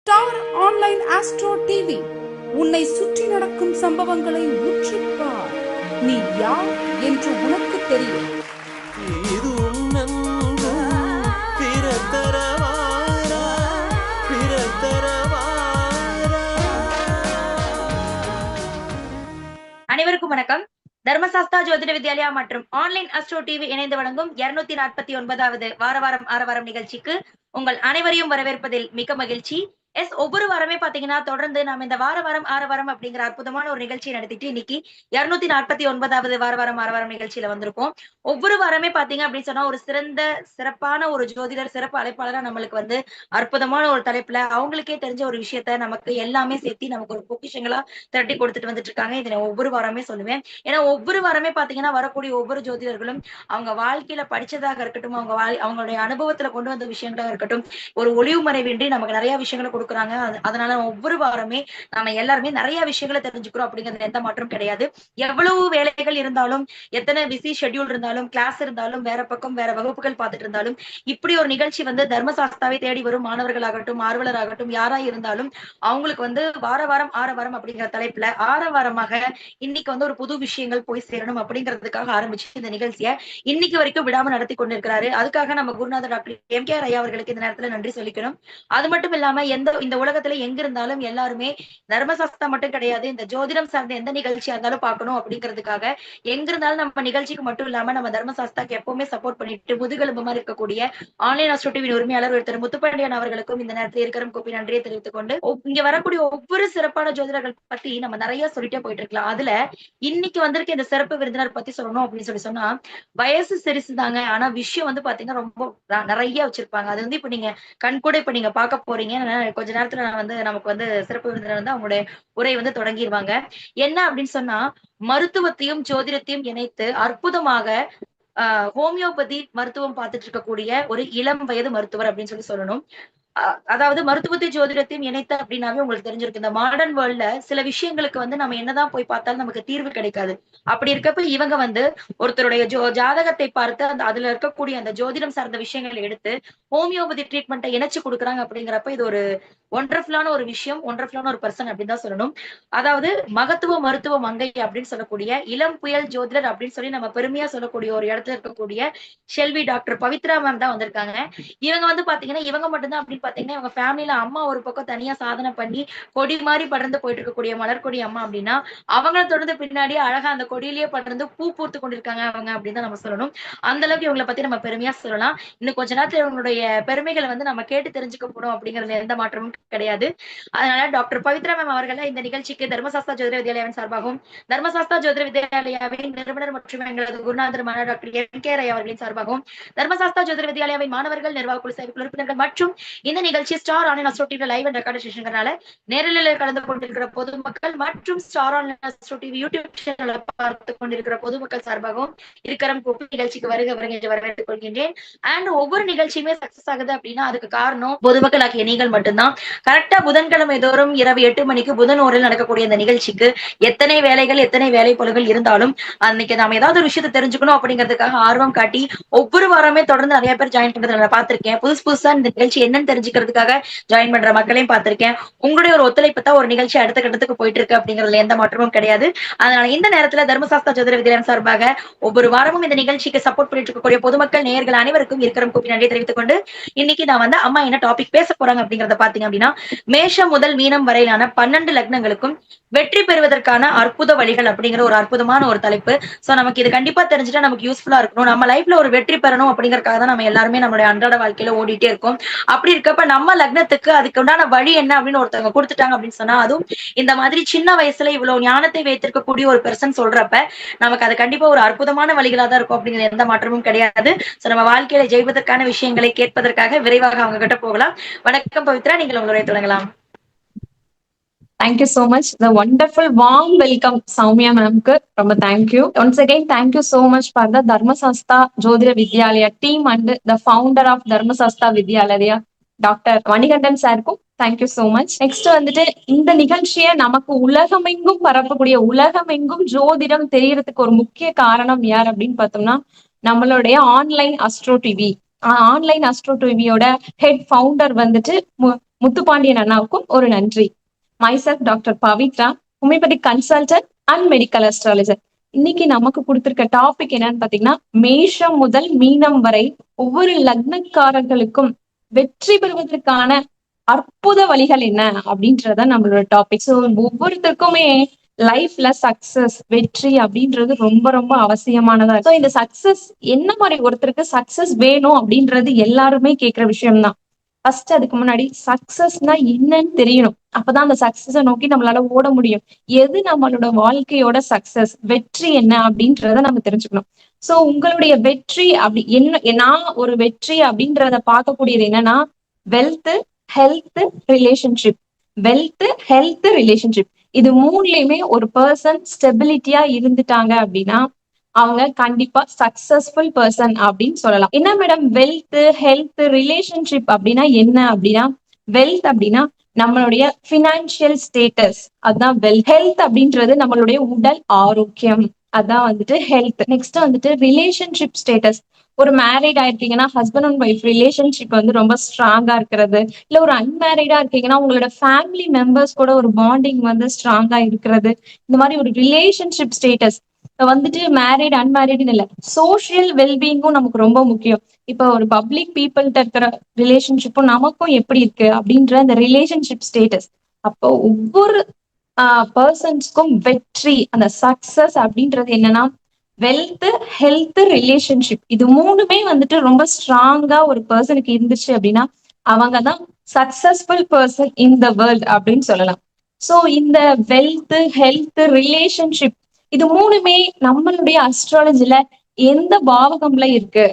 Star online astro TV உன்னை சுற்றி நடக்கும் சம்பவங்களை உற்றுப்பார். நீ யார் என்று உனக்கு தெரியும். அனைவருக்கும் வணக்கம். தர்மசாஸ்தா ஜோதிட வித்யாலயா மற்றும் ஆன்லைன் அஸ்ட்ரோ டிவி இணைந்து வழங்கும் 249வது வாரம் ஆரவாரம் நிகழ்ச்சிக்கு உங்கள் அனைவரையும் வரவேற்பதில் மிக மகிழ்ச்சி. ஒவ்வொரு வாரமே பாத்தீங்கன்னா தொடர்ந்து நாம இந்த வாரம் ஆரவாரம் அப்படிங்கிற அற்புதமான ஒரு நிகழ்ச்சியை நடத்திட்டு இன்னைக்கு 249வது வாரம் ஆரவாரம் நிகழ்ச்சியில வந்திருக்கோம். ஒவ்வொரு வாரமே பாத்தீங்க அப்படின்னு சொன்னா ஒரு சிறப்பான ஒரு ஜோதிடர் சிறப்பு அழைப்பாளரா நம்மளுக்கு வந்து அற்புதமான ஒரு தலைப்புல அவங்களுக்கே தெரிஞ்ச ஒரு விஷயத்த நமக்கு எல்லாமே சேர்த்து நமக்கு ஒரு பொக்கிஷங்களா திரட்டி கொடுத்துட்டு வந்துட்டு இருக்காங்க. இதை நான் ஒவ்வொரு வாரமே சொல்லுவேன். ஏன்னா ஒவ்வொரு வாரமே பாத்தீங்கன்னா வரக்கூடிய ஒவ்வொரு ஜோதிடர்களும் அவங்க வாழ்க்கையில படிச்சதாக இருக்கட்டும், அவங்களுடைய அனுபவத்துல கொண்டு வந்த விஷயங்களாக இருக்கட்டும், ஒரு ஒளிவு மறைவின்றி நமக்கு நிறைய விஷயங்களை கொடுக்குறாங்க. அதனால ஒவ்வொரு வாரமே நாம எல்லாருமே நிறைய விஷயங்களை தெரிஞ்சுக்கிறோம் அப்படிங்கிறது எந்த மாற்றம் கிடையாது. எவ்வளவு வேலைகள் இருந்தாலும், எத்தனை பிஸி ஷெட்யூல் இருந்தாலும், கிளாஸ் இருந்தாலும், வேற பக்கம் வேற வகுப்புகள் பார்த்துட்டு இருந்தாலும், இப்படி ஒரு நிகழ்ச்சி வந்து தர்மசாஸ்தாவை தேடி வரும் மாணவர்களாகட்டும், ஆர்வலராகட்டும், யாரா இருந்தாலும் அவங்களுக்கு வந்து வாரம் ஆரவாரம் அப்படிங்கிற தலைப்புல ஆரவாரமாக இன்னைக்கு வந்து ஒரு புது விஷயங்கள் போய் சேரணும் அப்படிங்கிறதுக்காக ஆரம்பிச்சு இந்த நிகழ்ச்சியை இன்னைக்கு வரைக்கும் விடாம நடத்தி கொண்டிருக்கிறாரு. அதுக்காக நம்ம குருநாதர் டாக்டர் எம்.கே.ஆர். ஐயா அவர்களுக்கு இந்த நேரத்துல நன்றி சொல்லிக்கணும். அது மட்டும் இல்லாம இந்த உலகத்துல எங்க இருந்தாலும் எல்லாருமே தர்மசாஸ்திரா மட்டும் கிடையாது, இந்த ஜோதிடம் சார்ந்த எந்த நிகழ்ச்சியா இருந்தாலும் பார்க்கணும் அப்படிங்கிறதுக்காக எங்க இருந்தாலும் நம்ம நிகழ்ச்சிக்கு மட்டும் இல்லாம நம்ம தர்மசாஸ்திராக்கு எப்பவுமே சப்போர்ட் பண்ணிட்டு முதுகெலும்புமா இருக்கக்கூடிய ஆன்லைன் அஸ்ட்ரோ டிவி உரிமையாளர் ஒருத்தர் முத்துப்பாண்டியன் அவர்களுக்கும் இந்த நேரத்தில் இருக்கிற கூப்பி நன்றியை தெரிவித்துக் கொண்டு இங்க வரக்கூடிய ஒவ்வொரு சிறப்பான ஜோதிடர்கள் பத்தி நம்ம நிறைய சொல்லிட்டே போயிட்டு இருக்கலாம். அதுல இன்னைக்கு வந்திருக்க இந்த சிறப்பு விருந்தினர் பத்தி சொல்லணும் அப்படின்னு சொன்னா வயசு சிறுசுதாங்க, ஆனா விஷயம் வந்து பாத்தீங்கன்னா ரொம்ப நிறைய வச்சிருப்பாங்க. அது வந்து இப்ப நீங்க கண் கூட இப்ப நீங்க பார்க்க போறீங்க. கொஞ்ச நேரத்துல நான் வந்து நமக்கு வந்து சிறப்பு விருந்தினர் வந்து அவங்களுடைய உரை வந்து தொடங்கிடுவாங்க. என்ன அப்படின்னு சொன்னா மருத்துவத்தையும் ஜோதிடத்தையும் இணைத்து அற்புதமாக ஹோமியோபதி மருத்துவம் பார்த்துட்டு இருக்கக்கூடிய ஒரு இளம் வயது மருத்துவர் அப்படின்னு சொல்லணும். அதாவது மருத்துவத்தை ஜோதிடத்தையும் இணைத்த அப்படின்னாவே உங்களுக்கு தெரிஞ்சிருக்கு. இந்த மாடர்ன் வேர்ல்ட்ல சில விஷயங்களுக்கு வந்து நம்ம என்னதான் போய் பார்த்தாலும் நமக்கு தீர்வு கிடைக்காது. அப்படி இருக்கப்ப இவங்க வந்து ஒருத்தருடைய ஜாதகத்தை பார்த்து அதுல இருக்கக்கூடிய அந்த ஜோதிடம் சார்ந்த விஷயங்களை எடுத்து ஹோமியோபதி ட்ரீட்மெண்ட்டை இணைச்சு கொடுக்குறாங்க. அப்படிங்கிறப்ப இது ஒரு ஒண்டர்ஃபுல்லான ஒரு விஷயம், ஒண்டர்ஃபுல்லான ஒரு பர்சன் அப்படின்னு தான் சொல்லணும். அதாவது மகத்துவ மருத்துவ மங்கை அப்படின்னு சொல்லக்கூடிய இளம் புயல் ஜோதிடர் அப்படின்னு சொல்லி நம்ம பெருமையா சொல்லக்கூடிய ஒரு இடத்துல இருக்கக்கூடிய செல்வி டாக்டர் பவித்ரா மேம் தான் வந்திருக்காங்க. இவங்க வந்து பாத்தீங்கன்னா இவங்க மட்டும்தான் அப்படின்னு பாத்தீங்கன்னா இவங்க ஃபேமிலியில அம்மா ஒரு பக்கம் தனியா சாதனை பண்ணி கொடி மாதிரி படர்ந்து போயிட்டு இருக்கக்கூடிய மலர்கொடி அம்மா அப்படின்னா அவங்கள தொடர்ந்து பின்னாடியே அழகா அந்த கொடியிலேயே படர்ந்து பூ பூத்து கொண்டிருக்காங்க அவங்க அப்படின்னு தான் நம்ம சொல்லணும். அந்த அளவுக்கு இவங்களை பத்தி நம்ம பெருமையா சொல்லலாம். இன்னும் கொஞ்ச நேரத்துல இவங்களுடைய பெருமைகளை வந்து நம்ம கேட்டு தெரிஞ்சுக்க போறோம் அப்படிங்கறதுல எந்த மாற்றமும் கிடையாது. அதனால டாக்டர் பவித்ரா மேம் அவர்கள் இந்த நிகழ்ச்சிக்கு தர்மசாஸ்தா ஜோதிட வித்யாலயாவின் சார்பாகவும் தர்மசாஸ்தா ஜோதிட வித்யாலயாவின் நிறுவனர் மற்றும் எங்களது குருநாதருமான டாக்டர் எம்.கே.ஆர். அவர்களின் சார்பாகவும் தர்மசாஸ்தா ஜோதிட வித்யாலயாவின் மாணவர்கள், நிர்வாக குழு செயற்குழு உறுப்பினர்கள் மற்றும் இந்த நிகழ்ச்சி Star Online Astro TV live and record செஷன்களால நேரலையில் கலந்து கொண்டிருக்கிற பொதுமக்கள் மற்றும் Star Online Astro TV YouTube சேனலை பார்த்து கொண்டிருக்கிற பொதுமக்கள் சார்பாகவும் இருக்கிறம் கூப்பி நிகழ்ச்சிக்கு வருக என்று வரவேற்றுக் கொள்கின்றேன். அண்ட் ஒவ்வொரு நிகழ்ச்சியுமே சக்சஸ் ஆகுது அப்படின்னா அதுக்கு காரணம் பொதுமக்கள் ஆகிய நீங்கள் மட்டும்தான். கரெக்டா புதன்கிழமை தோறும் இரவு 8 மணிக்கு புதன் ஓரில் நடக்கக்கூடிய இந்த நிகழ்ச்சிக்கு எத்தனை வேலைகள் எத்தனை வேலைப்பொழுகள் இருந்தாலும் அன்னைக்கு நாம ஏதாவது ஒரு விஷயத்தை தெரிஞ்சுக்கணும் அப்படிங்கிறதுக்காக ஆர்வம் காட்டி ஒவ்வொரு வாரமே தொடர்ந்து நிறைய பேர் ஜாயின் பண்றதை நான் பார்த்திருக்கேன். புதுசா இந்த நிகழ்ச்சி என்னன்னு தெரிஞ்சுக்கிறதுக்காக ஜாயின் பண்ற மக்களையும் பார்த்திருக்கேன். உங்களுடைய ஒரு ஒத்துழைப்பு தான் ஒரு நிகழ்ச்சி அடுத்த கட்டத்துக்கு போயிட்டு இருக்கு அப்படிங்கறதுல எந்த மாற்றமும் கிடையாது. அதனால இந்த நேரத்துல தர்மசாஸ்தா ஜோதிட வித்யாலயம் சார்பாக ஒவ்வொரு வாரமும் இந்த நிகழ்ச்சிக்கு சப்போர்ட் பண்ணிட்டு இருக்கக்கூடிய பொதுமக்கள் நேயர்கள் அனைவருக்கும் இருக்கிற கூப்பி நன்றி தெரிவித்துக் கொண்டு இன்னைக்கு நான் வந்து அம்மா என்ன டாபிக் பேச போறாங்க அப்படிங்கறத பாத்தீங்க அப்படின்னா மேஷம் முதல் மீனம் வரையிலான 12 லக்னங்களுக்கும் வெற்றி பெறுவதற்கான அற்புத வழிகள் அப்படிங்கிற ஒரு அற்புதமான ஒரு தலைப்பு. சோ நமக்கு இது கண்டிப்பா தெரிஞ்சுட்டா நமக்கு யூஸ்ஃபுல்லா இருக்கணும். நம்ம லைஃப்ல ஒரு வெற்றி பெறணும் அப்படிங்கறதுக்காக தான் நம்ம எல்லாருமே நம்மளுடைய அன்றாட வாழ்க்கையில ஓடிட்டே இருக்கோம். அப்படி இருக்கப்ப நம்ம லக்னத்துக்கு அதுக்கு உண்டான வழி என்ன அப்படின்னு ஒருத்தவங்க கொடுத்துட்டாங்க அப்படின்னு சொன்னா அதுவும் இந்த மாதிரி சின்ன வயசுல இவ்வளவு ஞானத்தை வைத்திருக்கக்கூடிய ஒரு பெர்சன் சொல்றப்ப நமக்கு அது கண்டிப்பா ஒரு அற்புதமான வழிகளா தான் இருக்கும் அப்படிங்கிற எந்த மாற்றமும் கிடையாது. சோ நம்ம வாழ்க்கையில ஜெயிப்பதற்கான விஷயங்களை கேட்பதற்காக விரைவாக அவங்க கிட்ட போகலாம். வணக்கம் பவித்ரா, நீங்கள் உங்களுடைய தொடங்கலாம். Thank you so much. The wonderful warm welcome Soumya ma'am ku romba thank you. Once again thank you so much for the Dharmasastha Jodhira Vidyalaya team and the founder of Dharmasastha Vidyalaya Dr. Manikandan sir ku thank you so much. Next வந்துட்டு இந்த நிகழ்ச்சியை நமக்கு உலகமெங்கும் பரப்பக்கூடிய உலகமெங்கும் ஜோதிடம் தெரியறதுக்கு ஒரு முக்கிய காரணம் யார் அப்படின்னு பார்த்தோம்னா நம்மளுடைய Online Astro TV. Online astro டிவியோட ஹெட் ஃபவுண்டர் வந்துட்டு முத்துப்பாண்டியன் அண்ணாவுக்கும் ஒரு நன்றி. Myself doctor Pavithra, homeopathy consultant and medical astrologer. இன்னைக்கு நமக்கு கொடுத்திருக்க டாபிக் என்னன்னு பாத்தீங்கன்னா, மேஷம் முதல் மீனம் வரை ஒவ்வொரு லக்னக்காரர்களுக்கும் வெற்றி பெறுவதற்கான அற்புத வழிகள் என்ன அப்படின்றத நம்மளோட டாபிக். ஸோ ஒவ்வொருத்தருக்குமே லைஃப்ல சக்சஸ், வெற்றி அப்படின்றது ரொம்ப ரொம்ப அவசியமானதா. ஸோ இந்த சக்சஸ் என்ன மாதிரி ஒருத்தருக்கு சக்சஸ் வேணும் அப்படின்றது எல்லாருமே கேட்கிற விஷயம்தான். ஃபர்ஸ்ட் அதுக்கு முன்னாடி சக்சஸ்னா என்னன்னு தெரியணும். அப்பதான் அந்த சக்சஸை நோக்கி நம்மளால ஓட முடியும். எது நம்மளோட வாழ்க்கையோட சக்சஸ், வெற்றி என்ன அப்படின்றத நம்ம தெரிஞ்சுக்கணும். சோ உங்களுடைய வெற்றி அப்படி என்ன, நான் ஒரு வெற்றி அப்படின்றத பார்க்கக்கூடியது என்னன்னா, wealth, health, relationship. Wealth, health, relationship, இது மூணுலயுமே ஒரு பர்சன் ஸ்டெபிலிட்டியா இருந்துட்டாங்க அப்படின்னா அவங்க கண்டிப்பா சக்சஸ்ஃபுல் பர்சன் அப்படின்னு சொல்லலாம். என்ன மேடம் வெல்த், ஹெல்த், ரிலேஷன்ஷிப் அப்படின்னா என்ன அப்படின்னா, வெல்த் அப்படின்னா நம்மளுடைய பினான்சியல் ஸ்டேட்டஸ், அதான் வெல்த். ஹெல்த் அப்படின்றது நம்மளுடைய உடல் ஆரோக்கியம், அதான் வந்துட்டு ஹெல்த். நெக்ஸ்ட் வந்துட்டு ரிலேஷன்ஷிப் ஸ்டேட்டஸ். ஒரு மேரிட் ஆயிருக்கீங்கன்னா ஹஸ்பண்ட் அண்ட் ஒய்ஃப் ரிலேஷன்ஷிப் வந்து ரொம்ப ஸ்ட்ராங்கா இருக்கிறது. இல்ல ஒரு அன்மேரிடா இருக்கீங்கன்னா உங்களோட ஃபேமிலி மெம்பர்ஸ் கூட ஒரு பாண்டிங் வந்து ஸ்ட்ராங்கா இருக்கிறது. இந்த மாதிரி ஒரு ரிலேஷன்ஷிப் ஸ்டேட்டஸ் வந்துட்டு மேரிட் அன்மேரிட்னு இல்ல, சோசியல் வெல்பீயிங்கும் நமக்கு ரொம்ப முக்கியம். இப்ப ஒரு பப்ளிக் பீப்புள்கிட்ட இருக்கிற ரிலேஷன்ஷிப்பும் நமக்கும் எப்படி இருக்கு அப்படின்ற அந்த ரிலேஷன்ஷிப் ஸ்டேட்டஸ். அப்போ ஒவ்வொரு பர்சன்ஸ்க்கும் வெற்றி, அந்த சக்சஸ் அப்படின்றது என்னன்னா, வெல்த், ஹெல்த், ரிலேஷன்ஷிப், இது மூணுமே வந்துட்டு ரொம்ப ஸ்ட்ராங்கா ஒரு பர்சனுக்கு இருந்துச்சு அப்படின்னா அவங்கதான் successful person in the world அப்படின்னு சொல்லலாம். சோ இந்த வெல்த், ஹெல்த், ரிலேஷன்ஷிப் இது மூணுமே நம்மளுடைய அஸ்ட்ராலஜில எந்த பாவகம்ல இருக்கு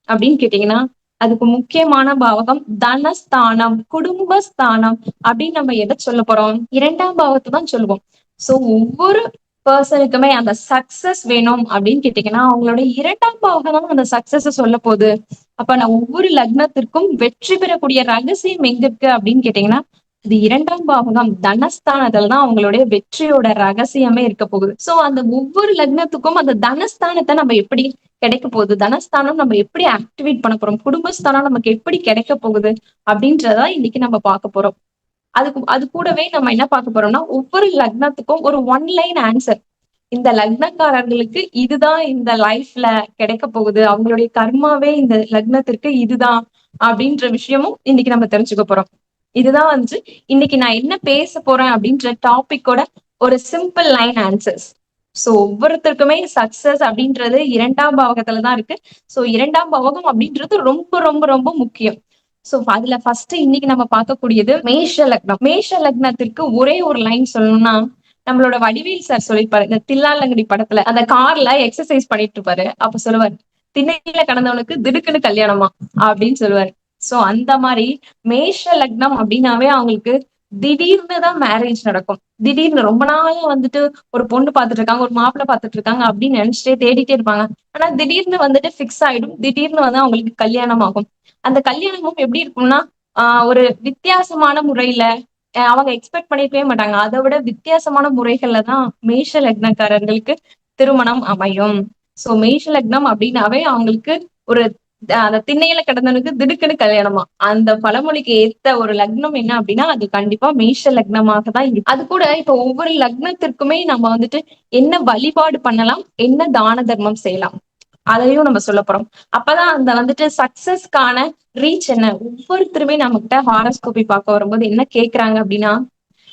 அப்படின்னு கேட்டீங்கன்னா, அதுக்கு முக்கியமான பாவகம் தனஸ்தானம், குடும்பஸ்தானம் அப்படின்னு நம்ம எதை சொல்ல போறோம், 2ஆம் பாவத்தை தான் சொல்லுவோம். சோ ஒவ்வொரு பர்சனுக்குமே அந்த சக்சஸ் வேணும் அப்படின்னு கேட்டீங்கன்னா அவங்களோட 2ஆம் பாவகம் தான் அந்த சக்சஸ் சொல்ல போகுது. அப்ப நான் ஒவ்வொரு லக்னத்திற்கும் வெற்றி பெறக்கூடிய ரகசியம் எங்க இருக்கு அப்படின்னு கேட்டீங்கன்னா, இது 2ஆம் பாவகம் தனஸ்தானத்துலதான் அவங்களுடைய வெற்றியோட ரகசியமே இருக்க போகுது. சோ அந்த ஒவ்வொரு லக்னத்துக்கும் அந்த தனஸ்தானத்தை நம்ம எப்படி கிடைக்க போகுது, தனஸ்தானம் நம்ம எப்படி ஆக்டிவேட் பண்ண போறோம், குடும்பஸ்தானம் நமக்கு எப்படி கிடைக்க போகுது அப்படின்றதா இன்னைக்கு நம்ம பார்க்க போறோம். அது கூடவே நம்ம என்ன பார்க்க போறோம்னா, ஒவ்வொரு லக்னத்துக்கும் ஒரு 1 லைன் ஆன்சர். இந்த லக்னக்காரர்களுக்கு இதுதான் இந்த லைஃப்ல கிடைக்க போகுது, அவங்களுடைய கர்மாவே இந்த லக்னத்திற்கு இதுதான் அப்படின்ற விஷயமும் இன்னைக்கு நம்ம தெரிஞ்சுக்க போறோம். இதுதான் வந்து இன்னைக்கு நான் என்ன பேச போறேன் அப்படின்ற டாபிக்கோட ஒரு சிம்பிள் லைன் ஆன்சர்ஸ். சோ ஒவ்வொருத்தருக்குமே சக்சஸ் அப்படின்றது 2ஆம் பாவகத்துலதான் இருக்கு. சோ 2ஆம் பாவகம் அப்படின்றது ரொம்ப ரொம்ப ரொம்ப முக்கியம். சோ அதுல ஃபர்ஸ்ட் இன்னைக்கு நம்ம பார்க்கக்கூடியது மேஷ லக்னம். மேஷ லக்னத்திற்கு ஒரே ஒரு லைன் சொல்லணும்னா, நம்மளோட வடிவேல் சார் சொல்லிருப்பாரு இந்த தில்லாலங்கடி படத்துல, அந்த கார்ல எக்ஸசைஸ் பண்ணிட்டு இருப்பாரு. அப்ப சொல்லுவாரு, திண்ணையில கடந்தவனுக்கு திடுக்குன்னு கல்யாணமா அப்படின்னு சொல்லுவாரு. சோ அந்த மாதிரி மேஷ லக்னம் அப்படின்னாவே அவங்களுக்கு திடீர்னு தான் மேரேஜ் நடக்கும். திடீர்னு ரொம்ப நாளா வந்துட்டு ஒரு பொண்ணு பாத்துட்டு இருக்காங்க, ஒரு மாப்பிள்ளை பாத்துட்டு இருக்காங்க அப்படின்னு நினைச்சிட்டே தேடிட்டே இருப்பாங்க. ஆனா திடீர்னு வந்துட்டு பிக்ஸ் ஆயிடும், திடீர்னு வந்து அவங்களுக்கு கல்யாணம் ஆகும். அந்த கல்யாணமும் எப்படி இருக்கும்னா, ஒரு வித்தியாசமான முறையில அவங்க எக்ஸ்பெக்ட் பண்ணிருக்கவே மாட்டாங்க. அதை விட வித்தியாசமான முறைகள்ல தான் மேஷ லக்னக்காரர்களுக்கு திருமணம் அமையும். சோ மேஷ லக்னம் அப்படின்னாவே அவங்களுக்கு ஒரு அந்த திண்ணையில கிடந்தவனுக்கு திடுக்குன்னு கல்யாணமா, அந்த பழமொழிக்கு ஏத்த ஒரு லக்னம் என்ன அப்படின்னா அது கண்டிப்பா மேஷ லக்னமாக தான் இருக்கு. அது கூட இப்ப ஒவ்வொரு லக்னத்திற்குமே நம்ம வந்துட்டு என்ன வழிபாடு பண்ணலாம், என்ன தான தர்மம் செய்யலாம், அதையும் நம்ம சொல்ல போறோம். அப்பதான் அந்த வந்துட்டு சக்சஸ்க்கான ரீச் என்ன. ஒவ்வொருத்தருமே நம்ம கிட்ட ஹாரோஸ்கோபி பார்க்க வரும்போது என்ன கேக்குறாங்க அப்படின்னா,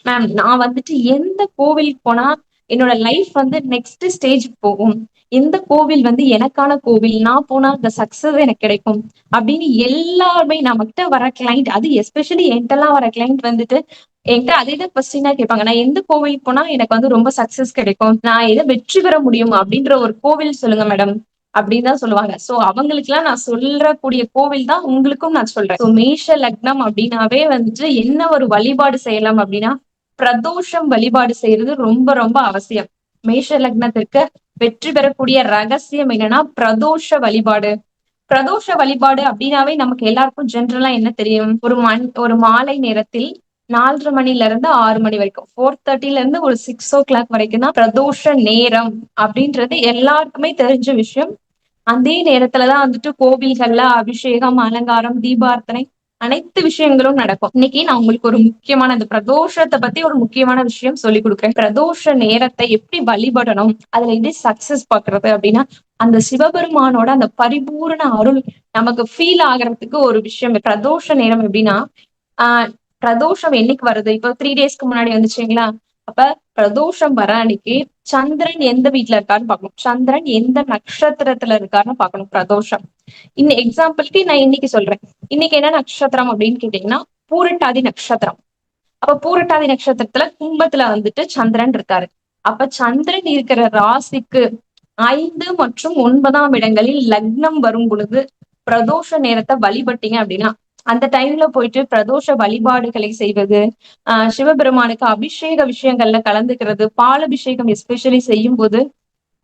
மேம் நான் வந்துட்டு எந்த கோவிலுக்கு போனா என்னோட லைஃப் வந்து நெக்ஸ்ட் ஸ்டேஜ் போகும், எந்த கோவில் வந்து எனக்கான கோவில், நான் போனா அந்த சக்சஸ் எனக்கு கிடைக்கும் அப்படின்னு எல்லாருமே நம்ம கிட்ட வர கிளைண்ட், அது எஸ்பெஷலி என்கிட்டலாம் வர கிளைண்ட் வந்துட்டு என்கிட்ட அதே தான் கொஸ்டினா கேட்பாங்க, நான் எந்த கோவிலுக்கு போனா எனக்கு வந்து ரொம்ப சக்சஸ் கிடைக்கும், நான் எதை வெற்றி பெற முடியும் அப்படின்ற ஒரு கோவில் சொல்லுங்க மேடம் அப்படின்னு தான் சொல்லுவாங்க. சோ அவங்களுக்கு எல்லாம் நான் சொல்றக்கூடிய கோவில் தான் உங்களுக்கும் நான் சொல்றேன். சோ மேஷ லக்னம் அப்படின்னாவே வந்துட்டு என்ன ஒரு வழிபாடு செய்யலாம் அப்படின்னா, பிரதோஷம் வழிபாடு செய்யறது ரொம்ப ரொம்ப அவசியம். மேஷ லக்னத்திற்கு வெற்றி பெறக்கூடிய ரகசியம் என்னன்னா பிரதோஷ வழிபாடு. பிரதோஷ வழிபாடு அப்படின்னாவே நமக்கு எல்லாருக்கும் ஜென்ரலா என்ன தெரியும், ஒரு மாலை நேரத்தில் 4:30 மணில இருந்து 6 மணி வரைக்கும், 4:30ல இருந்து ஒரு 6 o'clock வரைக்கும் தான் பிரதோஷ நேரம் அப்படின்றது எல்லாருக்குமே தெரிஞ்ச விஷயம். அதே நேரத்துலதான் வந்துட்டு கோவில்கள்ல அபிஷேகம், அலங்காரம், தீபார்த்தனை அனைத்து விஷயங்களும் நடக்கும். இன்னைக்கு நான் உங்களுக்கு ஒரு முக்கியமான இந்த பிரதோஷத்தை பத்தி ஒரு முக்கியமான விஷயம் சொல்லி கொடுக்குறேன். பிரதோஷ நேரத்தை எப்படி வழிபடணும், அதுல எப்படி சக்சஸ் பாக்குறது அப்படின்னா, அந்த சிவபெருமானோட அந்த பரிபூரண அருள் நமக்கு ஃபீல் ஆகுறதுக்கு ஒரு விஷயம். பிரதோஷ நேரம் எப்படின்னா, ஆஹ் பிரதோஷம் என்னைக்கு வருது? இப்போ 3 டேஸ்க்கு முன்னாடி வந்துச்சுங்களா? அப்ப பிரதோஷம் வர அன்னைக்கு சந்திரன் எந்த வீட்டுல இருக்காருன்னு பார்க்கணும். சந்திரன் எந்த நட்சத்திரத்துல இருக்காருன்னு பார்க்கணும். பிரதோஷம் இன்னும் எக்ஸாம்பிளுக்கு நான் இன்னைக்கு சொல்றேன். இன்னைக்கு என்ன நட்சத்திரம் அப்படின்னு கேட்டீங்கன்னா, பூரட்டாதி நட்சத்திரம். அப்ப பூரட்டாதி நட்சத்திரத்துல கும்பத்துல வந்துட்டு சந்திரன் இருக்காரு. அப்ப சந்திரன் இருக்கிற ராசிக்கு 5 மற்றும் 9ஆம் இடங்களில் லக்னம் வரும் பொழுது பிரதோஷ நேரத்தை வழிபட்டீங்க அப்படின்னா, அந்த டைம்ல போயிட்டு பிரதோஷ வழிபாடுகளை செய்வது, சிவபெருமானுக்கு அபிஷேக விஷயங்கள்ல கலந்துக்கிறது, பால் அபிஷேகம் எஸ்பெஷலி செய்யும் போது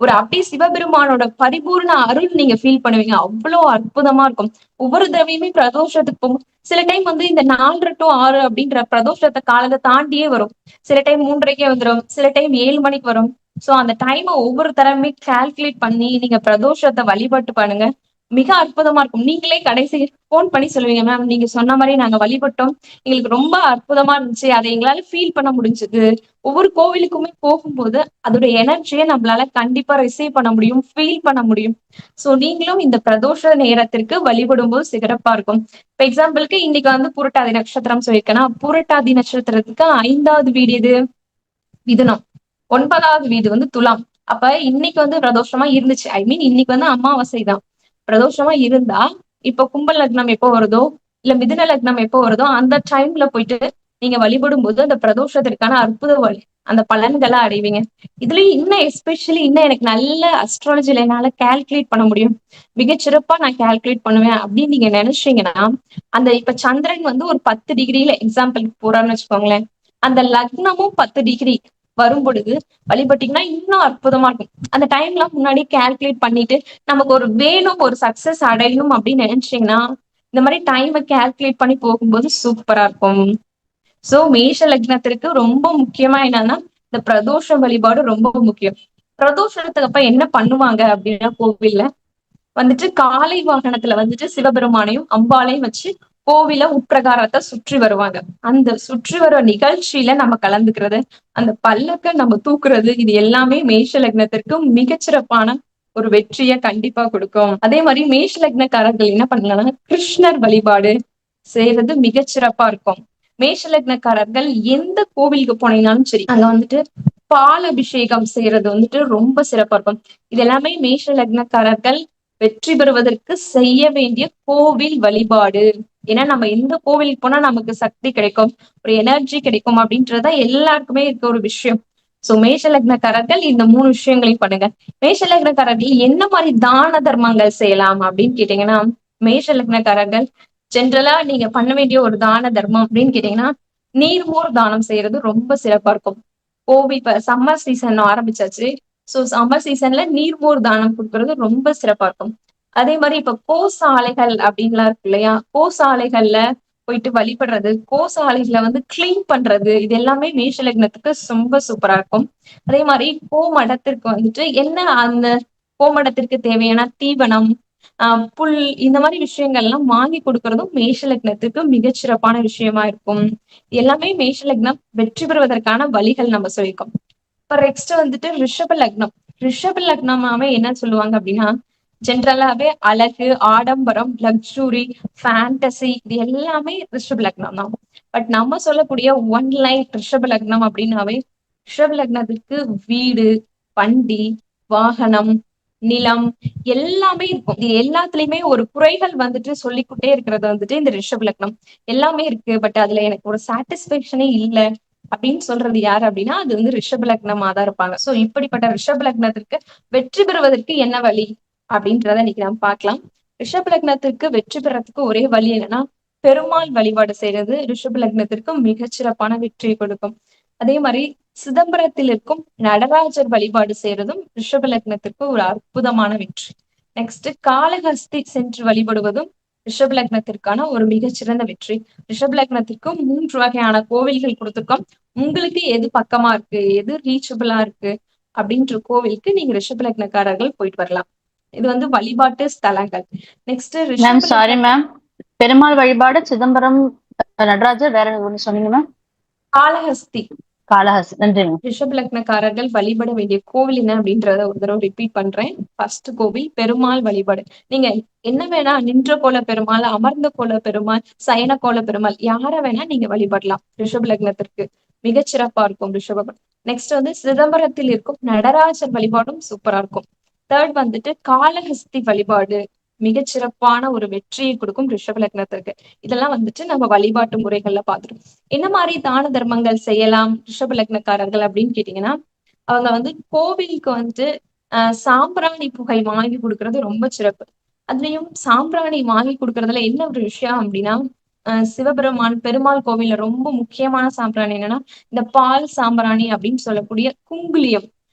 ஒரு அப்படியே சிவபெருமானோட பரிபூர்ண அருள் நீங்க ஃபீல் பண்ணுவீங்க. அவ்வளவு அற்புதமா இருக்கும். ஒவ்வொரு தடவையுமே பிரதோஷத்துக்கு போகும். சில டைம் வந்து இந்த 4 to 6 அப்படின்ற பிரதோஷத்தை காலத்தை தாண்டியே வரும். சில டைம் 3:30 வந்துடும், சில டைம் 7 மணிக்கு வரும். சோ அந்த டைமை ஒவ்வொரு தடவையுமே கால்குலேட் பண்ணி நீங்க பிரதோஷத்தை வழிபட்டு பண்ணுங்க. மிக அற்புதமா இருக்கும். நீங்களே கடைசி போன் பண்ணி சொல்லுவீங்க, மேம் நீங்க சொன்ன மாதிரி நாங்க வழிபட்டோம், எங்களுக்கு ரொம்ப அற்புதமா இருந்துச்சு, அதை எங்களால ஃபீல் பண்ண முடிஞ்சது. ஒவ்வொரு கோவிலுக்குமே போகும்போது அதோட எனர்ஜியை நம்மளால கண்டிப்பா ரிசீவ் பண்ண முடியும், ஃபீல் பண்ண முடியும். சோ நீங்களும் இந்த பிரதோஷ நேரத்திற்கு வழிபடும் போது சிறப்பா இருக்கும். இப்ப எக்ஸாம்பிளுக்கு இன்னைக்கு வந்து புரட்டாதி நட்சத்திரம் சொல்லியிருக்கேன்னா, புரட்டாதி நட்சத்திரத்துக்கு 5வது வீடு எது? மிதுனம். 9வது வீடு வந்து துலாம். அப்ப இன்னைக்கு வந்து பிரதோஷமா இருந்துச்சு. ஐ மீன் இன்னைக்கு வந்து அமாவாசை தான். பிரதோஷமா இருந்தா இப்ப கும்ப லக்னம் எப்போ வருதோ, இல்ல மிதுன லக்னம் எப்போ வருதோ அந்த டைம்ல போயிட்டு நீங்க வழிபடும் போது அந்த பிரதோஷத்திற்கான அற்புத வழி அந்த பலன்களை அடைவீங்க. இதுலயும் இன்னும் எஸ்பெஷலி இன்னும் எனக்கு நல்ல அஸ்ட்ராலஜில என்னால கால்குலேட் பண்ண முடியும், மிகச்சிறப்பா நான் கால்குலேட் பண்ணுவேன் அப்படின்னு நீங்க நினைச்சீங்கன்னா, அந்த இப்ப சந்திரன் வந்து ஒரு 10 டிகிரில எக்ஸாம்பிளுக்கு போறான்னு வச்சுக்கோங்களேன், அந்த லக்னமும் 10 டிகிரி வரும் பொழுது வழிபட்டீங்கன்னா இன்னும் அற்புதமா இருக்கும். அந்த டைம்லாம் முன்னாடி கால்குலேட் பண்ணிட்டு நமக்கு ஒரு வேணும், ஒரு சக்சஸ் அடையணும் அப்படின்னு நினைச்சீங்கன்னா, இந்த மாதிரி டைமை கால்குலேட் பண்ணி போகும்போது சூப்பரா இருக்கும். சோ மேஷ லக்னத்திற்கு ரொம்ப முக்கியமா என்னன்னா, இந்த பிரதோஷ வழிபாடு ரொம்ப முக்கியம். பிரதோஷத்துக்கு அப்ப என்ன பண்ணுவாங்க அப்படின்னா, கோவில்ல வந்துட்டு காளை வாகனத்துல வந்துட்டு சிவபெருமானையும் அம்பாளையும் வச்சு கோவில உட்பிரகாரத்தை சுற்றி வருவாங்க. அந்த சுற்றி வர நிகழ்ச்சியில நம்ம கலந்துக்கிறது, அந்த பல்லக்க நம்ம தூக்குறது, இது எல்லாமே மேஷ லக்னத்திற்கு மிகச்சிறப்பான ஒரு வெற்றியை கண்டிப்பா கொடுக்கும். அதே மாதிரி மேஷ லக்னக்காரர்கள் என்ன பண்ணலாம்னா, கிருஷ்ணர் வழிபாடு செய்யறது மிகச்சிறப்பா இருக்கும். மேஷ லக்னக்காரர்கள் எந்த கோவிலுக்கு போனீங்கன்னாலும் சரி, அங்க வந்துட்டு பால் அபிஷேகம் செய்யறது வந்துட்டு ரொம்ப சிறப்பா இருக்கும். இது எல்லாமே மேஷ லக்னக்காரர்கள் வெற்றி பெறுவதற்கு செய்ய வேண்டிய கோவில் வழிபாடு. ஏன்னா நம்ம எந்த கோவிலுக்கு போனா நமக்கு சக்தி கிடைக்கும், ஒரு எனர்ஜி கிடைக்கும் அப்படின்றத எல்லாருக்குமே இருக்க ஒரு விஷயம். சோ மேஷ லக்னக்காரர்கள் இந்த 3 விஷயங்களையும் பண்ணுங்க. மேஷ லக்னக்காரர்கள் என்ன மாதிரி தான தர்மங்கள் செய்யலாம் அப்படின்னு கேட்டீங்கன்னா, மேஷ லக்னக்காரர்கள் ஜென்ரலா நீங்க பண்ண வேண்டிய ஒரு தான தர்மம் அப்படின்னு கேட்டீங்கன்னா, நீர்மோர் தானம் செய்யறது ரொம்ப சிறப்பா இருக்கும். கோவில் இப்ப சம்மர் சீசன் ஆரம்பிச்சாச்சு. சோ சம்மர் சீசன்ல நீர்மோர் தானம் கொடுக்கறது ரொம்ப சிறப்பா இருக்கும். அதே மாதிரி இப்ப கோசாலைகள் அப்படின்லாம் இருக்கு இல்லையா, கோசாலைகள்ல போயிட்டு வழிபடுறது, கோசாலைகளை வந்து கிளீன் பண்றது, இது எல்லாமே மேஷ லக்னத்துக்கு ரொம்ப சூப்பரா இருக்கும். அதே மாதிரி கோமடத்திற்கு வந்துட்டு என்ன அந்த கோமடத்திற்கு தேவையான தீவனம், புல், இந்த மாதிரி விஷயங்கள்லாம் வாங்கி கொடுக்கறதும் மேஷ லக்னத்துக்கு மிகச்சிறப்பான விஷயமா இருக்கும். எல்லாமே மேஷ லக்னம் வெற்றி பெறுவதற்கான வழிகள் நம்ம சொல்லியிருக்கோம். இப்ப நெக்ஸ்ட் வந்துட்டு ரிஷப லக்னம். ரிஷப லக்னமாவே என்ன சொல்லுவாங்க அப்படின்னா, ஜென்ரலாவே அழகு, ஆடம்பரம், லக்ஸுரி, ஃபேண்டசி, இது எல்லாமே ரிஷப லக்னம் தான். பட் நம்ம சொல்லக்கூடிய ஒன் லைன் ரிஷப லக்னம் அப்படின்னாவே, ரிஷப லக்னத்துக்கு வீடு, வண்டி, வாகனம், நிலம் எல்லாமே இருக்கும். இது எல்லாத்துலயுமே ஒரு குறைகள் வந்துட்டு சொல்லிக்கிட்டே இருக்கிறது வந்துட்டு இந்த ரிஷப லக்னம். எல்லாமே இருக்கு, பட் அதுல எனக்கு ஒரு சாட்டிஸ்பேக்ஷனே இல்லை அப்படின்னு சொல்றது யாரு அப்படின்னா, அது வந்து ரிஷப லக்னமா தான் இருப்பாங்க. சோ இப்படிப்பட்ட ரிஷப லக்னத்திற்கு வெற்றி பெறுவதற்கு என்ன வழி அப்படின்றத இன்னைக்கு நம்ம பார்க்கலாம். ரிஷப லக்னத்திற்கு வெற்றி பெறறதுக்கு ஒரே வழி என்னன்னா, பெருமாள் வழிபாடு செய்யறது ரிஷப லக்னத்திற்கு மிகச்சிறப்பான வெற்றியை கொடுக்கும். அதே மாதிரி சிதம்பரத்தில் இருக்கும் நடராஜர் வழிபாடு செய்யறதும் ரிஷப லக்னத்திற்கு ஒரு அற்புதமான வெற்றி. நெக்ஸ்ட் காளஹஸ்தி சென்று வழிபடுவதும் ரிஷப லக்னத்திற்கான ஒரு மிகச்சிறந்த வெற்றி. ரிஷப லக்னத்திற்கு 3 வகையான கோவில்கள் கொடுத்திருக்கோம். உங்களுக்கு எது பக்கமா இருக்கு, எது ரீச்சபிளா இருக்கு அப்படின்ற கோவிலுக்கு நீங்க ரிஷப லக்னக்காரர்கள் போயிட்டு வரலாம். இது வந்து வழிபாட்டு ஸ்தலங்கள். Next ma'am sorry ma'am, Perumal வழிபாடு சிதம்பரம் நடராஜர், வேற ஒண்ணு சொன்னீங்க மேம்? காளஹஸ்தி. காளஹஸ்தி. நன்றிங்க. ரிஷப் லக்னக்காரர்கள் வழிபட வேண்டிய கோவில் என்ன அப்படின்றத ஒரு தடவை ரிப்பீட் பண்றேன். ஃபர்ஸ்ட் கோவில் பெருமாள் வழிபாடு. நீங்க என்ன வேணா, நின்ற கோல பெருமாள், அமர்ந்த கோல பெருமாள், சயன கோல பெருமாள், யார வேணா நீங்க வழிபடலாம். ரிஷப் லக்னத்திற்கு மிகச்சிறப்பா இருக்கும் ரிஷபம். நெக்ஸ்ட் வந்து சிதம்பரத்தில் இருக்கும் நடராஜர் வழிபாடும் சூப்பரா இருக்கும். தேர்ட் வந்துட்டு காளஹஸ்தி வழிபாடு மிகச்சிறப்பான ஒரு வெற்றியை கொடுக்கும் ரிஷப லக்னத்திற்கு. இதெல்லாம் வந்துட்டு நம்ம வழிபாட்டு முறைகள்ல பாத்துருக்கோம். என்ன மாதிரி தான தர்மங்கள் செய்யலாம் ரிஷப லக்னக்காரர்கள் அப்படின்னு கேட்டீங்கன்னா, அவங்க வந்து கோவிலுக்கு வந்துட்டு சாம்பிராணி புகை வாங்கி கொடுக்கறது ரொம்ப சிறப்பு. அதுலயும் சாம்பிராணி வாங்கி கொடுக்கறதுல என்ன ஒரு விஷயம் அப்படின்னா, சிவபெருமான் பெருமாள் கோவில்ல ரொம்ப முக்கியமான சாம்பிராணி என்னன்னா இந்த பால் சாம்பிராணி அப்படின்னு சொல்லக்கூடிய குங்குலியம்.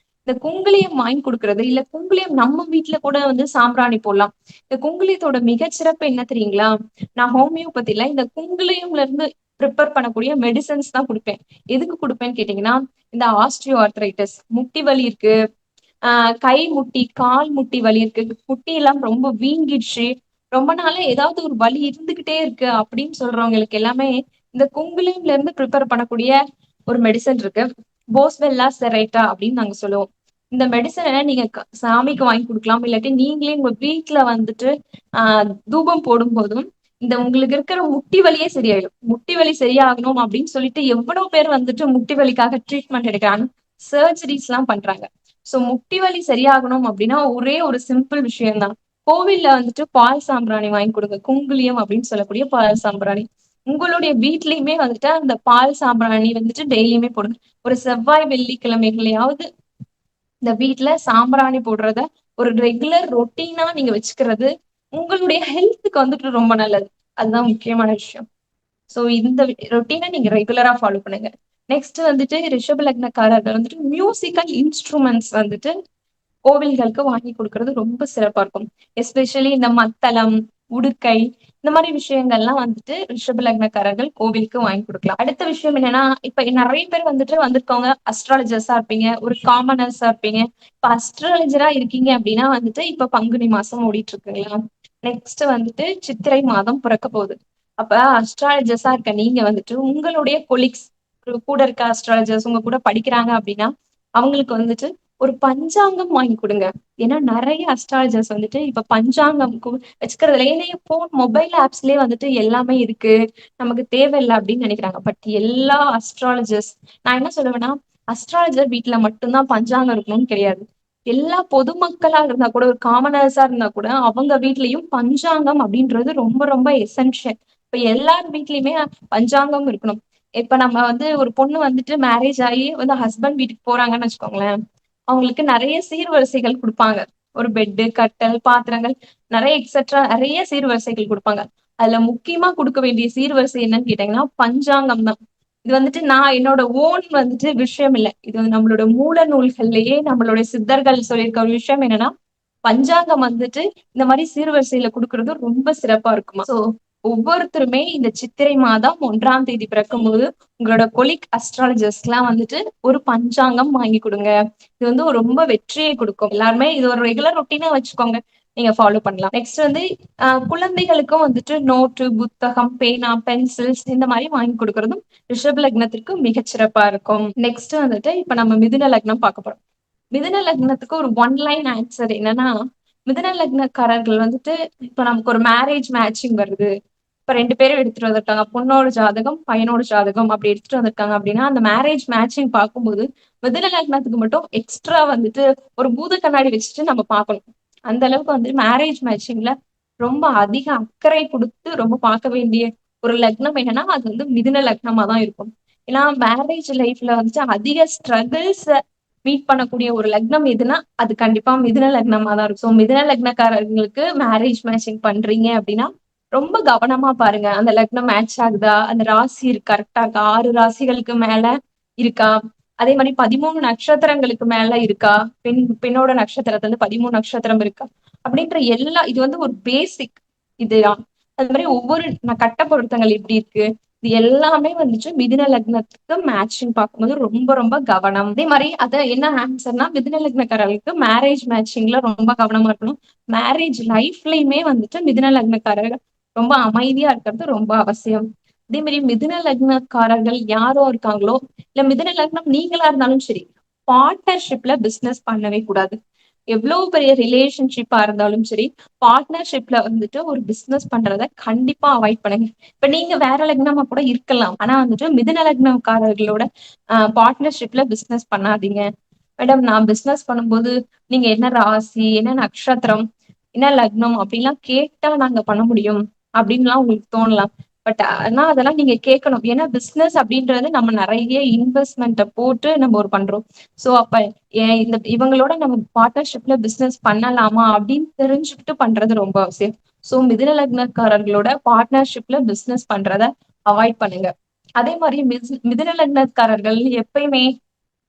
இந்த குங்குலியம் வாங்கி கொடுக்கறது, இல்ல குங்குலியம் நம்ம வீட்டுல கூட வந்து சாம்பிராணி போடலாம். இந்த குங்குலியத்தோட மிகச்சிறப்பு என்ன தெரியுங்களா? நான் ஹோமியோபதியில இந்த குங்குலியம்ல இருந்து ப்ரிப்பேர் பண்ணக்கூடிய மெடிசன்ஸ் தான் கொடுப்பேன். எதுக்கு கொடுப்பேன்னு கேட்டீங்கன்னா, இந்த ஆஸ்ட்ரியோ ஆர்த்ரைட்டிஸ், முட்டி வலி இருக்கு, கை முட்டி, கால் முட்டி வலி இருக்கு, முட்டி எல்லாம் ரொம்ப வீங்கிடுச்சு, ரொம்ப நாளா ஏதாவது ஒரு வலி இருந்துகிட்டே இருக்கு அப்படின்னு சொல்றவங்களுக்கு எல்லாமே இந்த குங்குலியம்ல இருந்து ப்ரிப்பேர் பண்ணக்கூடிய ஒரு மெடிசன் இருக்கு. போஸ்வெல்லா செரைட்டா அப்படின்னு நாங்க சொல்லுவோம். இந்த மெடிசனை நீங்க சாமிக்கு வாங்கி கொடுக்கலாம். இல்லாட்டி நீங்களே உங்க வீட்டுல வந்துட்டு தூபம் போடும் போதும் இந்த உங்களுக்கு இருக்கிற முட்டி வலியே சரியாயிடும். முட்டி வலி சரியாகணும் அப்படின்னு சொல்லிட்டு எவ்வளவு பேர் வந்துட்டு முட்டி வலிக்காக ட்ரீட்மெண்ட் எடுக்கிறாங்க, சர்ஜரிஸ் எல்லாம் பண்றாங்க. சோ முட்டி வலி சரியாகணும் அப்படின்னா ஒரே ஒரு சிம்பிள் விஷயம் தான். கோவில்ல வந்துட்டு பால் சாம்பிராணி வாங்கி கொடுங்க. குங்குலியம் அப்படின்னு சொல்லக்கூடிய பால் சாம்பிராணி உங்களுடைய வீட்லயுமே வந்துட்டு அந்த பால் சாம்பிராணி வந்துட்டு டெய்லியுமே போடுங்க. ஒரு செவ்வாய் வெள்ளிக்கிழமைகளையாவது இந்த வீட்டுல சாம்பிராணி போடுறத ஒரு ரெகுலர் ரொட்டீனா நீங்க வச்சுக்கிறது உங்களுடைய ஹெல்த்துக்கு வந்துட்டு ரொம்ப நல்லது. அதுதான் முக்கியமான விஷயம். சோ இந்த ரொட்டீனை நீங்க ரெகுலரா ஃபாலோ பண்ணுங்க. நெக்ஸ்ட் வந்துட்டு ரிஷப லக்னக்காரர்கள் வந்துட்டு மியூசிக்கல் இன்ஸ்ட்ருமெண்ட்ஸ் வந்துட்டு கோவில்களுக்கு வாங்கி கொடுக்கறது ரொம்ப சிறப்பா இருக்கும். எஸ்பெஷலி இந்த மத்தளம், உடுக்கை, இந்த மாதிரி விஷயங்கள்லாம் வந்துட்டு ரிஷப லக்னக்காரர்கள் கோவிலுக்கு வாங்கி கொடுக்கலாம். அடுத்த விஷயம் என்னன்னா, இப்ப நிறைய பேர் வந்துட்டு வந்திருக்கவங்க அஸ்ட்ராலஜர்ஸா இருப்பீங்க, ஒரு காமனர்ஸா இருப்பீங்க. இப்ப அஸ்ட்ராலஜரா இருக்கீங்க அப்படின்னா வந்துட்டு இப்ப பங்குனி மாசம் ஓடிட்டு இருக்குங்களா, நெக்ஸ்ட் வந்துட்டு சித்திரை மாதம் பிறக்க போகுது. அப்ப அஸ்ட்ராலஜர்ஸா இருக்க நீங்க வந்துட்டு உங்களுடைய கொலீக்ஸ், கூட இருக்க அஸ்ட்ராலஜர்ஸ் உங்க கூட படிக்கிறாங்க அப்படின்னா அவங்களுக்கு வந்துட்டு ஒரு பஞ்சாங்கம் வாங்கி கொடுங்க. ஏன்னா நிறைய அஸ்ட்ராலஜர்ஸ் வந்துட்டு இப்ப பஞ்சாங்கம் வச்சுக்கிறதுல, ஏன்னா போன் மொபைல் ஆப்ஸ்லயே வந்துட்டு எல்லாமே இருக்கு, நமக்கு தேவையில்லை அப்படின்னு நினைக்கிறாங்க. பட் எல்லா அஸ்ட்ராலஜர்ஸ், நான் என்ன சொல்லுவேன்னா, அஸ்ட்ராலஜர் வீட்டுல மட்டும்தான் பஞ்சாங்கம் இருக்கணும்னு கிடையாது. எல்லா பொதுமக்களா இருந்தா கூட, ஒரு காமனர்ஸா இருந்தா கூட அவங்க வீட்லயும் பஞ்சாங்கம் அப்படின்றது ரொம்ப ரொம்ப எசென்ஷியல். இப்ப எல்லார் வீட்லயுமே பஞ்சாங்கம் இருக்கணும். இப்ப நம்ம வந்து ஒரு பொண்ணு வந்துட்டு மேரேஜ் ஆகி வந்து ஹஸ்பண்ட் வீட்டுக்கு போறாங்கன்னு வச்சுக்கோங்களேன், அவங்களுக்கு நிறைய சீர்வரிசைகள் கொடுப்பாங்க. ஒரு பெட்டு, கட்டல், பாத்திரங்கள், நிறைய எக்ஸெட்ரா நிறைய சீர்வரிசைகள் கொடுப்பாங்க. அதுல முக்கியமா கொடுக்க வேண்டிய சீர்வரிசை என்னன்னு கேட்டீங்கன்னா பஞ்சாங்கம் தான். இது வந்துட்டு நான் என்னோட ஓன் வந்துட்டு விஷயம் இல்லை, இது வந்து நம்மளோட மூல நூல்கள்லயே நம்மளுடைய சித்தர்கள் சொல்லியிருக்க ஒரு விஷயம் என்னன்னா, பஞ்சாங்கம் வந்துட்டு இந்த மாதிரி சீர்வரிசையில கொடுக்கறது ரொம்ப சிறப்பா இருக்குமா. சோ ஒவ்வொருத்தருமே இந்த சித்திரை மாதம் 1ஆம் தேதி பிறக்கும் போது உங்களோட கொலிக் அஸ்ட்ராலஜர்ஸ் எல்லாம் வந்துட்டு ஒரு பஞ்சாங்கம் வாங்கி கொடுங்க. இது வந்து ரொம்ப வெற்றியை கொடுக்கும். எல்லாருமே இது ஒரு ரெகுலர் ரொட்டீனா வச்சுக்கோங்க, நீங்க ஃபாலோ பண்ணலாம். நெக்ஸ்ட் வந்து குழந்தைகளுக்கும் வந்துட்டு நோட்டு, புத்தகம், பேனா, பென்சில்ஸ் இந்த மாதிரி வாங்கி கொடுக்கறதும் ரிஷப லக்னத்திற்கு மிகச்சிறப்பா இருக்கும். நெக்ஸ்ட் வந்துட்டு இப்ப நம்ம மிதுன லக்னம் பார்க்க போறோம். மிதுன லக்னத்துக்கு ஒரு ஒன்லைன் ஆன்சர் என்னன்னா, மிதுன லக்னக்காரர்கள் வந்துட்டு இப்ப நமக்கு ஒரு மேரேஜ் மேட்சிங் வருது, இப்ப 2 பேரும் எடுத்துட்டு வந்திருக்காங்க, பொண்ணோட ஜாதகம் பையனோட ஜாதகம் அப்படி எடுத்துட்டு வந்திருக்காங்க அப்படின்னா, அந்த மேரேஜ் மேட்சிங் பார்க்கும்போது மிதுன லக்னத்துக்கு மட்டும் எக்ஸ்ட்ரா வந்துட்டு ஒரு பூத கண்ணாடி வச்சுட்டு நம்ம பார்க்கணும். அந்த அளவுக்கு வந்து மேரேஜ் மேட்சிங்ல ரொம்ப அதிக அக்கறை கொடுத்து ரொம்ப பார்க்க வேண்டிய ஒரு லக்னம் என்னன்னா அது வந்து மிதுன லக்னமா தான் இருக்கும். ஏன்னா மேரேஜ் லைஃப்ல வந்துட்டு அதிக ஸ்ட்ரகிள்ஸ் மீட் பண்ணக்கூடிய ஒரு லக்னம் எதுனா அது கண்டிப்பா மிதுன லக்னமா தான் இருக்கும். ஸோ மிதுன லக்னக்காரர்களுக்கு மேரேஜ் மேட்சிங் பண்றீங்க அப்படின்னா ரொம்ப கவனமா பாருங்க, அந்த லக்னம் மேட்ச் ஆகுதா, அந்த ராசி கரெக்டா இருக்கா, 6 ராசிகளுக்கு மேல இருக்கா, அதே மாதிரி 13 நட்சத்திரங்களுக்கு மேல இருக்கா, பெண்ணோட நட்சத்திரத்துல இருந்து 13 நட்சத்திரம் இருக்கா அப்படின்ற எல்லா, இது வந்து ஒரு பேசிக் இதுதான். அது மாதிரி ஒவ்வொரு கட்ட பொருத்தங்கள் எப்படி இருக்கு, இது எல்லாமே வந்துட்டு மிதுன லக்னத்துக்கு மேட்சிங் பார்க்கும்போது ரொம்ப ரொம்ப கவனம். அதே மாதிரி அத என்ன ஆன்சர்னா, மிதுன லக்னக்காரர்களுக்கு மேரேஜ் மேட்சிங்ல ரொம்ப கவனமா இருக்கணும். மேரேஜ் லைஃப்லயுமே வந்துட்டு மிதுன லக்னக்காரர்கள் ரொம்ப அமைதியா இருக்கிறது ரொம்ப அவசியம். அதே மாதிரி மிதுன லக்னக்காரர்கள் யாரோ இருக்காங்களோ, இல்ல மிதுன லக்னம் நீங்களா இருந்தாலும் சரி, பார்ட்னர்ஷிப்ல பிசினஸ் பண்ணவே கூடாது. எவ்வளவு பெரிய ரிலேஷன்ஷிப்பா இருந்தாலும் சரி, பார்ட்னர்ஷிப்ல வந்துட்டு ஒரு பிசினஸ் பண்றத கண்டிப்பா அவாய்ட் பண்ணுங்க. இப்ப நீங்க வேற லக்னமா கூட இருக்கலாம். ஆனா வந்துட்டு மிதுன லக்னக்காரர்களோட பார்ட்னர்ஷிப்ல பிசினஸ் பண்ணாதீங்க. மேடம் நான் பிசினஸ் பண்ணும்போது நீங்க என்ன ராசி, என்ன நட்சத்திரம், என்ன லக்னம் அப்படின்லாம் கேட்டா நாங்க பண்ண முடியும் அப்படின்லாம் உங்களுக்கு தோணலாம். பட் ஆனா அதெல்லாம் நீங்க கேட்கணும். ஏன்னா பிசினஸ் அப்படின்றது நம்ம நிறைய இன்வெஸ்ட்மெண்ட்டை போட்டு நம்ம ஒரு பண்றோம். சோ அப்ப இவங்களோட நம்ம பார்ட்னர்ஷிப்ல பிசினஸ் பண்ணலாமா அப்படின்னு தெரிஞ்சுக்கிட்டு பண்றது ரொம்ப அவசியம். சோ மிதுன லக்னக்காரர்களோட பார்ட்னர்ஷிப்ல பிசினஸ் பண்றத அவாய்ட் பண்ணுங்க. அதே மாதிரி மிதுன லக்னக்காரர்கள் எப்பயுமே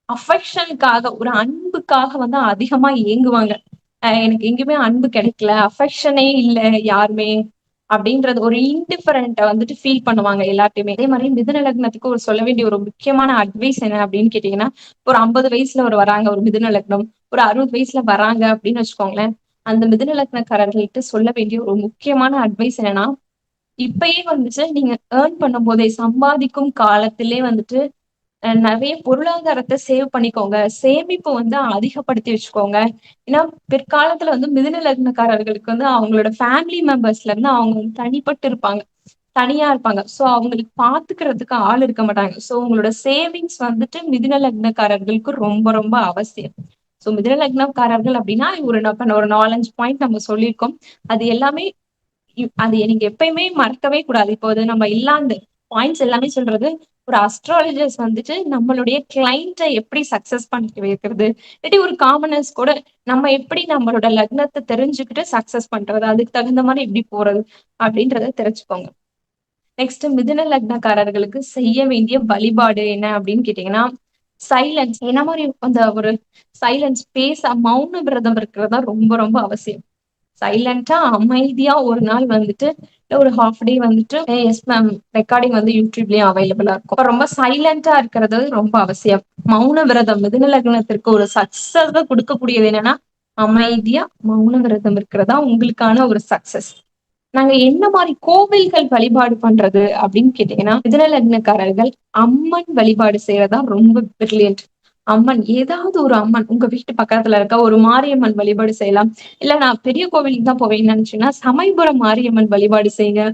அஃபெக்ஷனுக்காக, ஒரு அன்புக்காக வந்து அதிகமா ஏங்குவாங்க. எனக்கு எங்கேயுமே அன்பு கிடைக்கல, அஃபெக்ஷனே இல்ல யாருமே அப்படின்றது ஒரு இன்டிஃபரண்ட்ட வந்துட்டு ஃபீல் பண்ணுவாங்க எல்லாத்தையுமே. அதே மாதிரி மிதுன லக்னத்துக்கு ஒரு சொல்ல வேண்டிய ஒரு முக்கியமான அட்வைஸ் என்ன அப்படின்னு கேட்டீங்கன்னா, ஒரு 50 வயசுல ஒரு வராங்க ஒரு மிதுன லக்னம், ஒரு 60 வயசுல வராங்க அப்படின்னு வச்சுக்கோங்களேன். அந்த மிதுன லக்னக்காரர்கள்ட்ட சொல்ல வேண்டிய ஒரு முக்கியமான அட்வைஸ் என்னன்னா, இப்பயே வந்துட்டு நீங்க ஏர்ன் பண்ணும் போதே, சம்பாதிக்கும் காலத்திலே வந்துட்டு நிறைய பொருளாதாரத்தை சேவ் பண்ணிக்கோங்க. சேமிப்பு வந்து அதிகப்படுத்தி வச்சுக்கோங்க. ஏன்னா பிற்காலத்துல வந்து மிதுன லக்னக்காரர்களுக்கு வந்து அவங்களோட ஃபேமிலி மெம்பர்ஸ்ல இருந்து அவங்க வந்து தனிப்பட்டு இருப்பாங்க. தனியா இருப்பாங்க. சோ அவங்களுக்கு பாத்துக்கிறதுக்கு ஆள் இருக்க மாட்டாங்க. சோ உங்களோட சேவிங்ஸ் வந்துட்டு மிதுன லக்னக்காரர்களுக்கு ரொம்ப ரொம்ப அவசியம். சோ மிதுன லக்னக்காரர்கள் அப்படின்னா ஒரு 4-5 பாயிண்ட் நம்ம சொல்லியிருக்கோம். அது எல்லாமே அது நீங்க எப்பயுமே மறக்கவே கூடாது. இப்போ அது நம்ம இல்லாத பாயிண்ட்ஸ் எல்லாமே சொல்றது ஒரு அஸ்ட்ராலஜர்ஸ் வந்துட்டு நம்மளுடைய கிளைண்ட்டை எப்படி சக்சஸ் பண்ணி வைக்கிறது, இல்லாட்டி ஒரு காமனர்ஸ் கூட நம்ம எப்படி நம்மளோட லக்னத்தை தெரிஞ்சுக்கிட்டு சக்சஸ் பண்றது, அதுக்கு தகுந்த மாதிரி எப்படி போறது அப்படின்றத தெரிஞ்சுக்கோங்க. நெக்ஸ்ட் மிதுன லக்னக்காரர்களுக்கு செய்ய வேண்டிய வழிபாடு என்ன அப்படின்னு கேட்டீங்கன்னா, சைலன்ஸ். என்ன மாதிரி அந்த ஒரு சைலன்ஸ், மௌன விரதம் இருக்கிறதா ரொம்ப ரொம்ப அவசியம். சைலண்டா அமைதியா ஒரு நாள் வந்துட்டு ஒரு ஹாஃப் டே வந்துட்டு எஸ் மேம் ரெக்கார்டிங் வந்து யூடியூப்லயும் அவைலபிளா இருக்கும். அப்ப ரொம்ப சைலண்டா இருக்கிறது ரொம்ப அவசியம். மௌன விரதம் மிதுன லக்னத்திற்கு ஒரு சக்சஸ் கொடுக்கக்கூடியது என்னன்னா, அமைதியா மௌன விரதம் இருக்கிறதா உங்களுக்கான ஒரு சக்சஸ். நாங்க என்ன மாதிரி கோவில்கள் வழிபாடு பண்றது அப்படின்னு கேட்டீங்கன்னா, மிதுன லக்னக்காரர்கள் அம்மன் வழிபாடு செய்யறதா ரொம்ப பிரில்லியன்ட். அம்மன், ஏதாவது ஒரு அம்மன் உங்க வீட்டு பக்கத்துல இருக்க ஒரு மாரியம்மன் வழிபாடு செய்யலாம். இல்ல நான் பெரிய கோவிலுக்கு தான் போவேன்னு நினைச்சீங்கன்னா சமயபுரம் மாரியம்மன் வழிபாடு செய்யுங்க,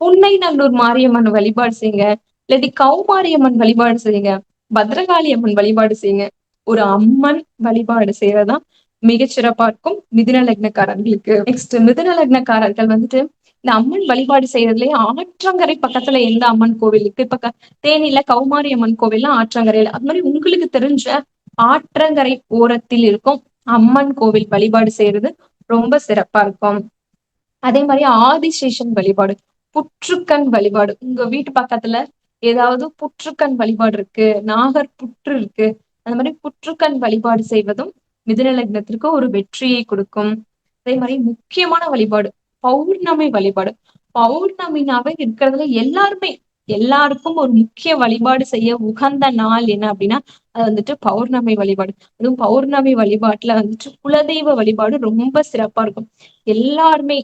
புன்னைநல்லூர் மாரியம்மன் வழிபாடு செய்யுங்க, இல்லாட்டி கௌமாரியம்மன் வழிபாடு செய்யுங்க, பத்ரகாளி அம்மன் வழிபாடு செய்யுங்க. ஒரு அம்மன் வழிபாடு செய்யறதா மிகச்சிறப்பா இருக்கும் மிதுன லக்னக்காரர்களுக்கு. நெக்ஸ்ட் மிதுன லக்னக்காரர்கள் வந்துட்டு இந்த அம்மன் வழிபாடு செய்யறதுலயே ஆற்றங்கரை பக்கத்துல எந்த அம்மன் கோவில் இருக்கு, இப்ப தேனியில கௌமாரி அம்மன் கோவில்லாம் ஆற்றங்கரையில, அது மாதிரி உங்களுக்கு தெரிஞ்ச ஆற்றங்கரை ஓரத்தில் இருக்கும் அம்மன் கோவில் வழிபாடு செய்யறது ரொம்ப சிறப்பா இருக்கும். அதே மாதிரி ஆதிசேஷன் வழிபாடு, புற்றுக்கண் வழிபாடு, உங்க வீட்டு பக்கத்துல ஏதாவது புற்றுக்கண் வழிபாடு இருக்கு, நாகர் புற்று இருக்கு, அந்த மாதிரி புற்றுக்கண் வழிபாடு செய்வதும் மிதுன லக்னத்திற்கு ஒரு வெற்றியை கொடுக்கும். அதே மாதிரி முக்கியமான வழிபாடு பௌர்ணமி வழிபாடு. பௌர்ணமினாவே இருக்கிறதுல எல்லாருக்கும் ஒரு முக்கிய வழிபாடு செய்ய உகந்த நாள் என்ன அப்படின்னா, அது வந்துட்டு பௌர்ணமி வழிபாடு. அதுவும் பௌர்ணமி வழிபாட்டுல வந்துட்டு குலதெய்வ வழிபாடு ரொம்ப சிறப்பா இருக்கும். எல்லாருமே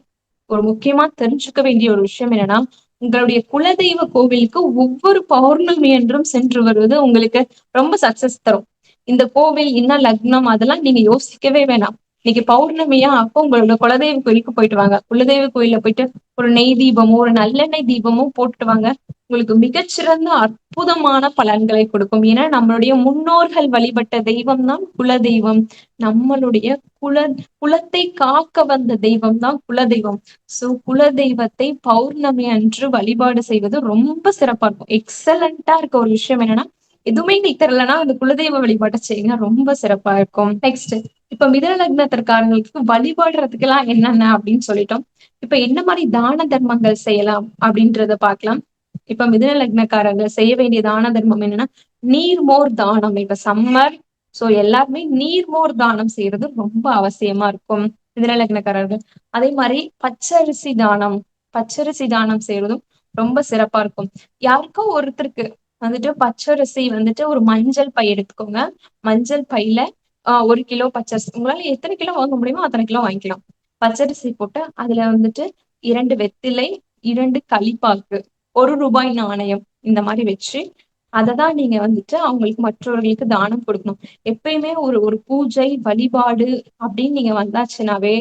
ஒரு முக்கியமா தெரிஞ்சுக்க வேண்டிய ஒரு விஷயம் என்னன்னா, உங்களுடைய குலதெய்வ கோவிலுக்கு ஒவ்வொரு பௌர்ணமி என்றும் சென்று வருவது உங்களுக்கு ரொம்ப சக்சஸ் தரும். இந்த கோவில் என்ன லக்னம் அதெல்லாம் நீங்க யோசிக்கவே வேணாம். இன்னைக்கு பௌர்ணமியா, அப்போ உங்களோட குலதெய்வ கோயிலுக்கு போயிட்டு வாங்க. குலதெய்வ கோயில போயிட்டு ஒரு நெய் தீபமோ ஒரு நல்லெண்ணெய் தீபமோ போட்டுட்டு வாங்க. உங்களுக்கு மிகச்சிறந்த அற்புதமான பலன்களை கொடுக்கும். ஏன்னா நம்மளுடைய முன்னோர்கள் வழிபட்ட தெய்வம் தான் குலதெய்வம். நம்மளுடைய குலத்தை காக்க வந்த தெய்வம் தான் குலதெய்வம். சோ குலதெய்வத்தை பௌர்ணமி அன்று வழிபாடு செய்வது ரொம்ப சிறப்பா இருக்கும். எக்ஸலண்டா இருக்க ஒரு விஷயம் என்னன்னா, எதுவுமே உங்களுக்கு தெரியலன்னா அந்த குலதெய்வ வழிபாட்டை செய்யுங்க, ரொம்ப சிறப்பா இருக்கும். நெக்ஸ்ட், இப்ப மிதுன லக்னத்திற்காரங்களுக்கு வழிபாடுறதுக்கு எல்லாம் என்னென்ன அப்படின்னு சொல்லிட்டோம். இப்ப என்ன மாதிரி தான தர்மங்கள் செய்யலாம் அப்படின்றத பார்க்கலாம். இப்ப மிதுன லக்னக்காரங்க செய்ய வேண்டிய தான தர்மம் என்னன்னா, நீர்மோர் தானம். இப்ப சம்மர், சோ எல்லாருமே நீர்மோர் தானம் செய்யறது ரொம்ப அவசியமா இருக்கும் மிதுன லக்னக்காரர்கள். அதே மாதிரி பச்சரிசி தானம் செய்யறதும் ரொம்ப சிறப்பா இருக்கும். யாருக்கோ ஒருத்தருக்கு வந்துட்டு பச்சரிசி வந்துட்டு ஒரு மஞ்சள் பை எடுத்துக்கோங்க. மஞ்சள் பையில 1 கிலோ பச்சரிசி, உங்களால எத்தனை கிலோ வாங்க முடியுமோ அத்தனை கிலோ வாங்கிக்கலாம். பச்சரிசி போட்டு அதுல வந்துட்டு 2 வெத்திலை, 2 களிப்பாக்கு, ₹1 நாணயம் இந்த மாதிரி வச்சு அததான் நீங்க வந்துட்டு அவங்களுக்கு மற்றவர்களுக்கு தானம் கொடுக்கணும். எப்பயுமே ஒரு ஒரு பூஜை வழிபாடு அப்படின்னு நீங்க வந்தாச்சுனாவே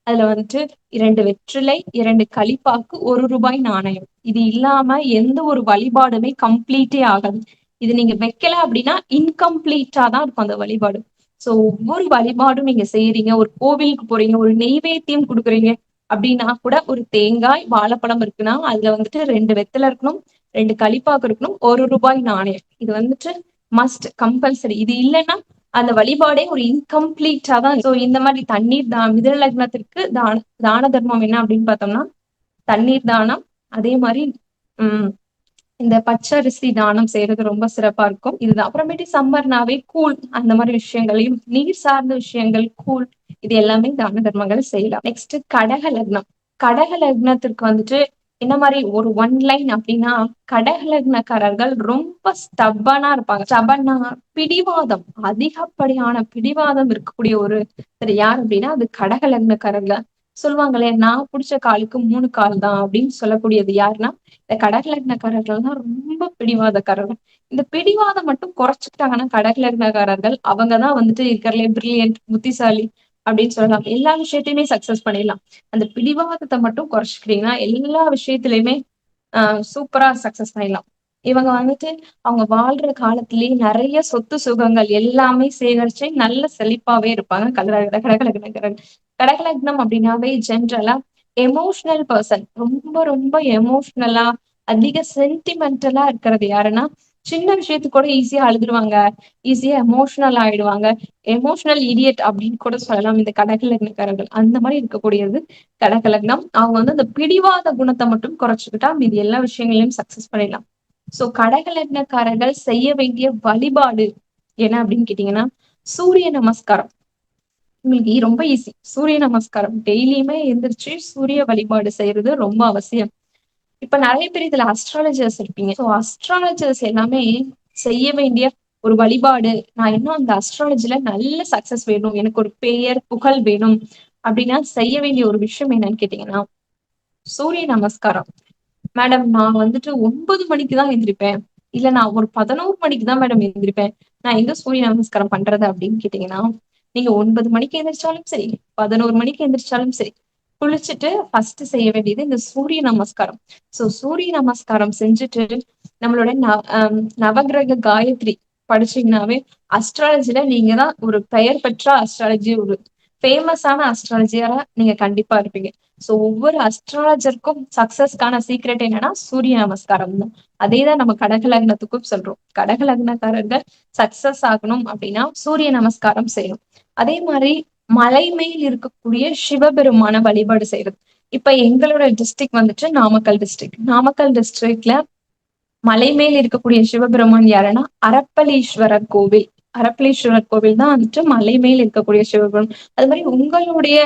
அதுல வந்துட்டு 2 வெற்றிலை, 2 களிப்பாக்கு, ₹1 நாணயம். இது இல்லாம எந்த ஒரு வழிபாடுமே கம்ப்ளீட்டே ஆகாது. இது நீங்க வைக்கல அப்படின்னா இன்கம்ப்ளீட்டா தான் இருக்கும் அந்த வழிபாடு. சோ ஒவ்வொரு வழிபாடும் நீங்க செய்யறீங்க, ஒரு கோவிலுக்கு போறீங்க, ஒரு நெய்வேத்தியம் கொடுக்குறீங்க அப்படின்னா கூட ஒரு தேங்காய், வாழைப்பழம் இருக்குன்னா அதுல வந்துட்டு 2 வெத்தலை இருக்கணும், 2 களிப்பாக்கு இருக்கணும், ₹1 நாணயம். இது வந்துட்டு மஸ்ட் கம்பல்சரி. இது இல்லைன்னா அந்த வழிபாடே ஒரு இன்கம்ப்ளீட்டா தான். சோ இந்த மாதிரி தண்ணீர் மிதுன லக்னத்திற்கு தான தர்மம் என்ன அப்படின்னு பார்த்தோம்னா தண்ணீர் தானம். அதே மாதிரி இந்த பச்சரிசி தானம் செய்யறது ரொம்ப சிறப்பா இருக்கும். இதுதான். அப்புறமேட்டு சம்மர்னாவே கூழ் அந்த மாதிரி விஷயங்களையும் நீர் சார்ந்த விஷயங்கள் கூழ் இது எல்லாமே தான தர்மங்கள் செய்யலாம். நெக்ஸ்ட் கடக லக்னம். கடக லக்னத்திற்கு வந்துட்டு என்ன மாதிரி ஒரு ஒன் லைன் அப்படின்னா கடக லக்னக்காரர்கள் ரொம்ப ஸ்டப்பனா இருப்பாங்க. ஸ்டப்பனா பிடிவாதம், அதிகப்படியான பிடிவாதம் இருக்கக்கூடிய ஒரு யார் அப்படின்னா அது கடக லக்னக்காரர்கள். சொல்லுவாங்களே நான் பிடிச்ச காலுக்கு 3 கால் தான் அப்படின்னு சொல்லக்கூடியது யாருன்னா இந்த கடக லக்னக்காரர்கள் தான் ரொம்ப பிடிவாதக்காரர்கள். இந்த பிடிவாதம் மட்டும் குறைச்சுக்கிட்டாங்கன்னா கடக லக்னக்காரர்கள் அவங்கதான் வந்துட்டு இருக்கிறதுலே பிரில்லியன்ட், புத்திசாலி அப்படின்னு சொல்லலாம். எல்லா விஷயத்தையுமே சக்சஸ் பண்ணிடலாம். அந்த பிடிவாதத்தை மட்டும் குறைச்சிக்கிட்டீங்கன்னா எல்லா விஷயத்திலயுமே சூப்பரா சக்சஸ் பண்ணிடலாம். இவங்க வந்துட்டு அவங்க வாழ்ற காலத்திலேயே நிறைய சொத்து சுகங்கள் எல்லாமே சேகரிச்சு நல்ல செழிப்பாவே இருப்பாங்க. கடகலக்னம் அப்படின்னாவே ஜென்ரலா எமோஷனல் பர்சன். ரொம்ப ரொம்ப எமோஷனலா அதிக சென்டிமெண்டலா இருக்கிறது யாருன்னா சின்ன விஷயத்துக்கு கூட ஈஸியா அழுதுருவாங்க, ஈஸியா எமோஷனல் ஆயிடுவாங்க. எமோஷனல் இடியட் அப்படின்னு கூட சொல்லலாம் இந்த கடகலக்னக்காரர்கள். அந்த மாதிரி இருக்கக்கூடியது கடகலக்னம். அவங்க வந்து அந்த பிடிவாத குணத்தை மட்டும் குறைச்சுக்கிட்டா மீதி எல்லா விஷயங்களையும் சக்சஸ் பண்ணிடலாம். சோ கடகலக்னக்காரர்கள் செய்ய வேண்டிய வழிபாடு என்ன அப்படின்னு கேட்டீங்கன்னா சூரிய நமஸ்காரம். உங்களுக்கு ரொம்ப ஈஸி. சூரிய நமஸ்காரம் டெய்லியுமே எந்திரிச்சு சூரிய வழிபாடு செய்யறது ரொம்ப அவசியம். இப்ப நிறைய பேர் இதுல அஸ்ட்ராலஜர்ஸ் இருப்பீங்க. சோ அஸ்ட்ராலஜர்ஸ் எல்லாமே செய்ய வேண்டிய ஒரு வழிபாடு. நான் இன்னும் அந்த அஸ்ட்ராலஜில நல்ல சக்சஸ் வேணும், எனக்கு ஒரு பெயர் புகழ் வேணும் அப்படின்னா செய்ய வேண்டிய ஒரு விஷயம் என்னன்னு கேட்டீங்கன்னா சூரிய நமஸ்காரம். மேடம் நான் வந்துட்டு 9 மணிக்கு தான் எந்திரிப்பேன், இல்ல நான் ஒரு 11 மணிக்கு தான் மேடம் எந்திரிப்பேன், நான் எங்க சூரிய நமஸ்காரம் பண்றது அப்படின்னு கேட்டீங்கன்னா நீங்க 9 மணிக்கு எந்திரிச்சாலும் சரி, 11 மணிக்கு எந்திரிச்சாலும் சரி, குளிச்சுட்டு ஃபர்ஸ்ட் செய்ய வேண்டியது இந்த சூரிய நமஸ்காரம். சோ சூரிய நமஸ்காரம் செஞ்சுட்டு நம்மளோட நவகிரக காயத்ரி படிச்சீங்கன்னாவே அஸ்ட்ராலஜில நீங்க தான் ஒரு பெயர் பெற்ற அஸ்ட்ராலஜி, ஒரு ஃபேமஸான அஸ்ட்ராலஜியாரா நீங்க கண்டிப்பா இருப்பீங்க. சோ ஒவ்வொரு அஸ்ட்ராலஜருக்கும் சக்சஸ்க்கான சீக்ரெட் என்னன்னா சூரிய நமஸ்காரம் தான். அதேதான் நம்ம கடக லக்னத்துக்கும் சொல்றோம். கடக லக்னக்காரர்கள் சக்சஸ் ஆகணும் அப்படின்னா சூரிய நமஸ்காரம் செய்யணும். அதே மாதிரி மலை மேல் இருக்கக்கூடிய சிவபெருமான வழிபாடு செய்யறது. இப்ப எங்களோட டிஸ்ட்ரிக்ட் வந்துட்டு நாமக்கல் டிஸ்ட்ரிக்ட். நாமக்கல் டிஸ்ட்ரிக்ட்ல மலை மேல் இருக்கக்கூடிய சிவபெருமான் யாருன்னா அரப்பளீஸ்வரர் கோவில். அரப்பளீஸ்வரர் கோவில் தான் வந்துட்டு மலை மேல் இருக்கக்கூடிய சிவபெருமான். அது மாதிரி உங்களுடைய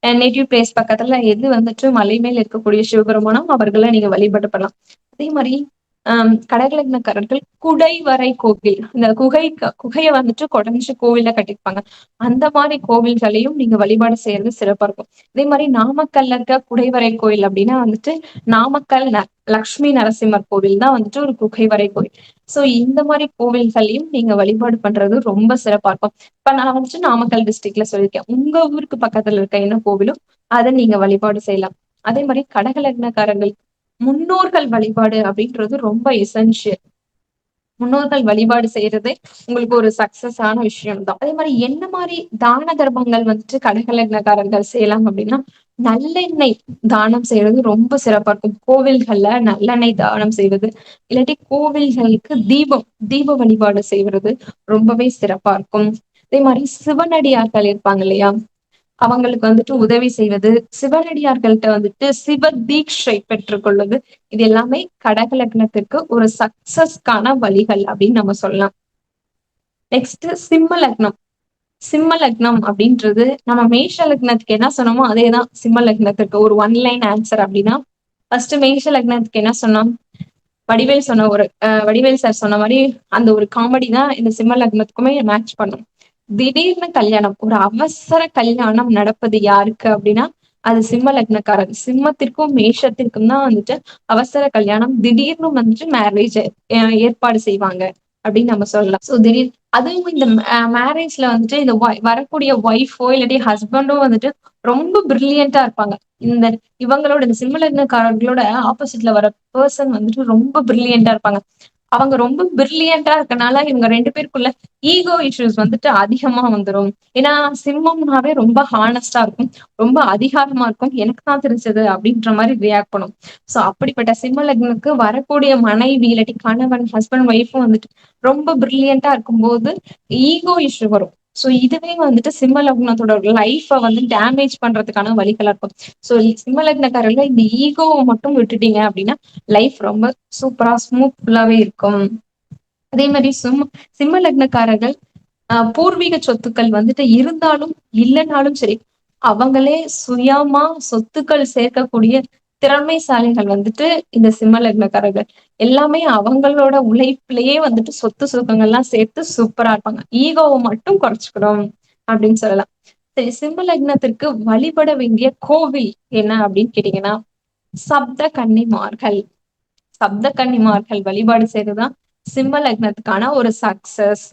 நேட்டிவ் பிளேஸ் பக்கத்துல எது வந்துட்டு மலை மேல் இருக்கக்கூடிய சிவபெருமானோ அவர்களை நீங்க வழிபாடு பண்ணலாம். அதே மாதிரி கடகலக்னக்காரர்கள் குடைவரை கோவில், இந்த குகையை வந்துட்டு குடைஞ்சு கோவில கட்டிருப்பாங்க. அந்த மாதிரி கோவில்களையும் நீங்க வழிபாடு செய்யறது சிறப்பா இருக்கும். அதே மாதிரி நாமக்கல்ல இருக்க குடைவரை கோயில் அப்படின்னா வந்துட்டு நாமக்கல் லக்ஷ்மி நரசிம்மர் கோவில் தான் வந்துட்டு ஒரு குகைவரை கோயில். சோ இந்த மாதிரி கோவில்களையும் நீங்க வழிபாடு பண்றது ரொம்ப சிறப்பா இருக்கும். இப்ப நான் வந்துட்டு நாமக்கல் டிஸ்ட்ரிக்ட்ல சொல்லியிருக்கேன். உங்க ஊருக்கு பக்கத்துல இருக்க என்ன கோவிலும் அதை நீங்க வழிபாடு செய்யலாம். அதே மாதிரி கடகலக்னக்காரர்கள் முன்னோர்கள் வழிபாடு அப்படின்றது ரொம்ப எசென்சியல். முன்னோர்கள் வழிபாடு செய்யறது உங்களுக்கு ஒரு சக்சஸ் ஆன விஷயம் தான். அதே மாதிரி என்ன மாதிரி தான தர்மங்கள் வந்துட்டு கடகலக்னக்காரர்கள் செய்யலாம் அப்படின்னா நல்லெண்ணெய் தானம் செய்யறது ரொம்ப சிறப்பா இருக்கும். கோவில்கள்ல நல்லெண்ணெய் தானம் செய்வது, இல்லாட்டி கோவில்களுக்கு தீப வழிபாடு செய்வது ரொம்பவே சிறப்பா இருக்கும். அதே மாதிரி சிவனடியார்கள் இருப்பாங்க இல்லையா, அவங்களுக்கு வந்துட்டு உதவி செய்வது, சிவனடியார்கள்ட்ட வந்துட்டு சிவ தீட்சை பெற்றுக்கொள்வது, இது எல்லாமே கடகலக்னத்திற்கு ஒரு சக்சஸ்க்கான வழிகள் அப்படின்னு நம்ம சொல்லலாம். நெக்ஸ்ட் சிம்ம லக்னம். சிம்ம லக்னம் அப்படின்றது நம்ம மேஷ லக்னத்துக்கு என்ன சொன்னோமோ அதேதான் சிம்ம லக்னத்திற்கு ஒரு ஒன் லைன் ஆன்சர். அப்படின்னா ஃபர்ஸ்ட் மேஷ லக்னத்துக்கு என்ன சொன்னோம், வடிவேல் சொன்ன ஒரு வடிவேல் சார் சொன்ன மாதிரி அந்த ஒரு காமெடி தான் இந்த சிம்ம லக்னத்துக்குமே மேட்ச் பண்ணும். திடீர்னு கல்யாணம், ஒரு அவசர கல்யாணம் நடப்பது யாருக்கு அப்படின்னா அது சிம்ம லக்னக்காரர். சிம்மத்திற்கும் மேஷத்திற்கும் தான் வந்துட்டு அவசர கல்யாணம், திடீர்னு வந்துட்டு மேரேஜ் ஏற்பாடு செய்வாங்க அப்படின்னு நம்ம சொல்லலாம். சோ திடீர் அதுவும் இந்த மேரேஜ்ல வந்துட்டு இந்த வரக்கூடிய ஒய்ஃபோ இல்லாட்டி ஹஸ்பண்டோ வந்துட்டு ரொம்ப பிரில்லியண்டா இருப்பாங்க. இந்த இவங்களோட இந்த சிம்ம லக்னக்காரர்களோட ஆப்போசிட்ல வர பர்சன் வந்துட்டு ரொம்ப பிரில்லியண்டா இருப்பாங்க. அவங்க ரொம்ப பிரில்லியண்டா இருக்கனால இவங்க 2 பேருக்குள்ள ஈகோ இஷ்யூஸ் வந்துட்டு அதிகமா வந்துரும். ஏன்னா சிம்மம்னாவே ரொம்ப ஹானஸ்டா இருக்கும், ரொம்ப அதிகாரமா இருக்கும், எனக்கு தான் தெரிஞ்சது அப்படின்ற மாதிரி ரியாக்ட் பண்ணும். சோ அப்படிப்பட்ட சிம்ம லக்னுக்கு வரக்கூடிய மனைவி இல்லாட்டி கணவன், ஹஸ்பண்ட் ஒய்ஃபும் வந்துட்டு ரொம்ப பிரில்லியண்டா இருக்கும்போது ஈகோ இஷ்யூ வரும். சோ இதுவே வந்துட்டு சிம்ம லக்னத்தோட லைஃப வந்து டேமேஜ் பண்றதுக்கான வழிகளா இருக்கும். சோ சிம்ம லக்னக்காரர்கள் இந்த ஈகோவை மட்டும் விட்டுட்டீங்க அப்படின்னா லைஃப் ரொம்ப சூப்பரா ஸ்மூத்ஃபுல்லாவே இருக்கும். அதே மாதிரி சிம்ம லக்னக்காரர்கள் பூர்வீக சொத்துக்கள் வந்துட்டு இருந்தாலும் இல்லைனாலும் சரி, அவங்களே சுயமா சொத்துக்கள் சேர்க்கக்கூடிய திறமைசாலிகள் வந்துட்டு இந்த சிம்ம லக்னக்காரர்கள். எல்லாமே அவங்களோட உழைப்பிலேயே வந்துட்டு சொத்து சுகங்கள்லாம் சேர்த்து சூப்பரா இருப்பாங்க. ஈகோவை மட்டும் குறைச்சுக்கணும் அப்படின்னு சொல்லலாம். சரி, சிம்ம லக்னத்திற்கு வழிபட வேண்டிய கோவில் என்ன அப்படின்னு கேட்டீங்கன்னா, சப்த கன்னிமார்கள். சப்த கன்னிமார்கள் வழிபாடு செய்யறதுதான் சிம்ம லக்னத்துக்கான ஒரு சக்சஸ்.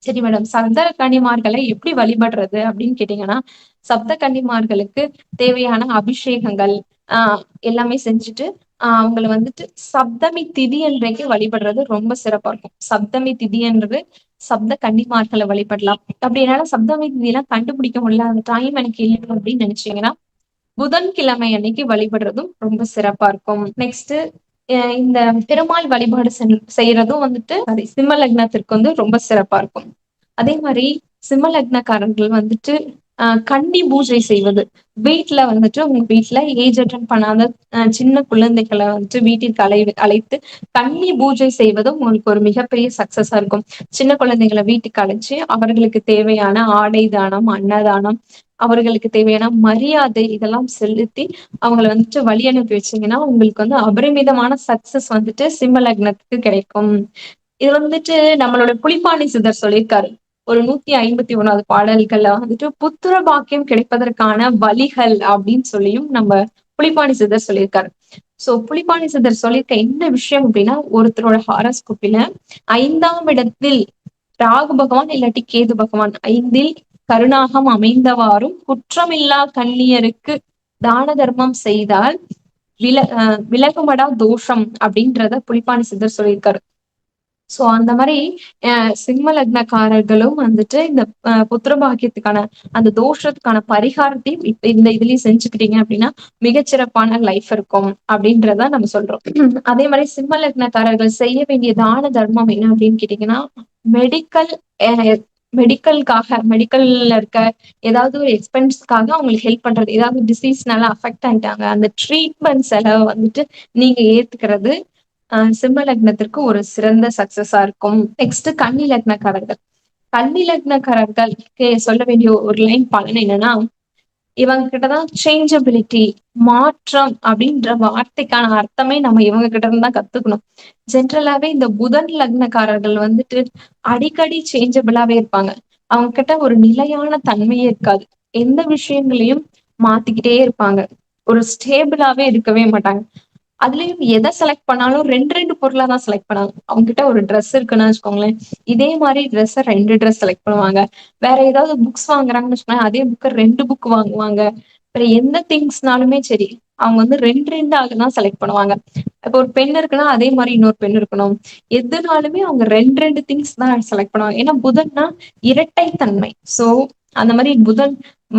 சரி மேடம், சப்த கன்னிமார்களை எப்படி வழிபடுறது அப்படின்னு கேட்டீங்கன்னா, சப்த கன்னிமார்களுக்கு தேவையான அபிஷேகங்கள் எல்லாமே செஞ்சுட்டு அவங்களை வந்துட்டு சப்தமி திதி அன்றைக்கு வழிபடுறது ரொம்ப சிறப்பா இருக்கும். சப்தமி திதி என்று சப்த கன்னிமார்களை வழிபடலாம். அப்படி என்னால சப்தமி திதி எல்லாம் கண்டுபிடிக்க முடியல, அந்த டைம் எனக்கு இல்லை அப்படின்னு நினைச்சீங்கன்னா புதன்கிழமை அன்னைக்கு வழிபடுறதும் ரொம்ப சிறப்பா இருக்கும். நெக்ஸ்ட் இந்த பெருமாள் வழிபாடு செய்யறதும் வந்துட்டு சிம்ம லக்னத்திற்கு வந்து ரொம்ப சிறப்பா இருக்கும். அதே மாதிரி சிம்ம லக்னக்காரர்கள் வந்துட்டு கன்னி பூஜை செய்வது, வீட்டுல வந்துட்டு உங்க வீட்டுல ஏஜ் அட்டன் பண்ணாத சின்ன குழந்தைகளை வந்துட்டு வீட்டிற்கு அழைத்து கன்னி பூஜை செய்வதும் உங்களுக்கு ஒரு மிகப்பெரிய சக்சஸா இருக்கும். சின்ன குழந்தைகளை வீட்டுக்கு அழைச்சு அவர்களுக்கு தேவையான ஆடை தானம், அன்னதானம், அவர்களுக்கு தேவையான மரியாதை இதெல்லாம் செலுத்தி அவங்களை வந்துட்டு வழி அனுப்பி வச்சீங்கன்னா உங்களுக்கு வந்து அபரிமிதமான சக்சஸ் வந்துட்டு சிம்ம லக்னத்துக்கு கிடைக்கும். இது வந்துட்டு நம்மளோட புலிப்பாணி சித்தர் சொல்லியிருக்காரு. ஒரு 151வது பாடல்கள்ல வந்துட்டு புத்திர பாக்கியம் கிடைப்பதற்கான வழிகள் அப்படின்னு சொல்லியும் நம்ம புலிப்பாணி சித்தர் சொல்லியிருக்காரு. சோ புலிப்பாணி சித்தர் சொல்லியிருக்க என்ன விஷயம் அப்படின்னா, ஒருத்தரோட ஹாரஸ்கோப்பில 5ஆம் இடத்தில் ராகு பகவான் இல்லாட்டி கேது பகவான் 5இல் கருணாகம் அமைந்தவாறும் குற்றமில்லா கன்னியருக்கு தான தர்மம் செய்தால் விலகுமடா தோஷம் அப்படின்றத புலிப்பாணி சித்தர் சொல்லியிருக்காரு. சோ அந்த மாதிரி சிம்ம லக்னக்காரர்களும் வந்துட்டு இந்த புத்திர பாக்கியத்துக்கான அந்த தோஷத்துக்கான பரிகாரத்தையும் இப்ப இந்த இதுலயும் செஞ்சுக்கிட்டீங்க அப்படின்னா மிகச்சிறப்பான லைஃப் இருக்கும் அப்படின்றத நம்ம சொல்றோம். அதே மாதிரி சிம்ம லக்னக்காரர்கள் செய்ய வேண்டிய தான தர்மம் என்ன அப்படின்னு கேட்டீங்கன்னா, மெடிக்கல்ல இருக்க ஏதாவது ஒரு எக்ஸ்பென்ஸ்க்காக அவங்களுக்கு ஹெல்ப் பண்றது, ஏதாவது டிசீஸ்னால அஃபெக்ட் ஆயிட்டாங்க, அந்த ட்ரீட்மெண்ட் செலவை வந்துட்டு நீங்க ஏத்துக்கிறது சிம்ம லக்னத்திற்கு ஒரு சிறந்த சக்சஸா இருக்கும். நெக்ஸ்ட் கன்னி லக்னக்காரர்கள். கன்னி லக்னக்காரர்களுக்கு சொல்ல வேண்டிய ஒரு லைன் பலன் என்னன்னா, இவங்க கிட்டதான் சேஞ்சபிலிட்டி, மாற்றம் அப்படின்ற வார்த்தைக்கான அர்த்தமே நம்ம இவங்க கிட்ட இருந்து தான் கத்துக்கணும். ஜென்ரலாவே இந்த புதன் லக்னக்காரர்கள் வந்துட்டு அடிக்கடி சேஞ்சபிளாவே இருப்பாங்க. அவங்க கிட்ட ஒரு நிலையான தன்மையே இருக்காது. எந்த விஷயங்களையும் மாத்திக்கிட்டே இருப்பாங்க. ஒரு ஸ்டேபிளாவே இருக்கவே மாட்டாங்க. அதுலயும் எதை செலக்ட் பண்ணாலும் 2 பொருளா தான் செலக்ட் பண்ணாங்க. அவங்க கிட்ட ஒரு ட்ரெஸ் இருக்குன்னு வச்சுக்கோங்களேன், இதே மாதிரி ட்ரெஸ்ஸை 2 ட்ரெஸ் செலக்ட் பண்ணுவாங்க. வேற ஏதாவது புக்ஸ் வாங்குறாங்கன்னு வச்சுக்கோங்களேன், அதே புக்கை 2 புக் வாங்குவாங்க. வேற எந்த திங்ஸ்னாலுமே சரி அவங்க வந்து 2 தான் செலக்ட் பண்ணுவாங்க. இப்ப ஒரு பெண் இருக்குன்னா அதே மாதிரி இன்னொரு பெண் இருக்கணும். எதுனாலுமே அவங்க 2 திங்ஸ் தான் செலக்ட் பண்ணுவாங்க. ஏன்னா புதன்னா இரட்டைத்தன்மை. சோ அந்த மாதிரி புதன்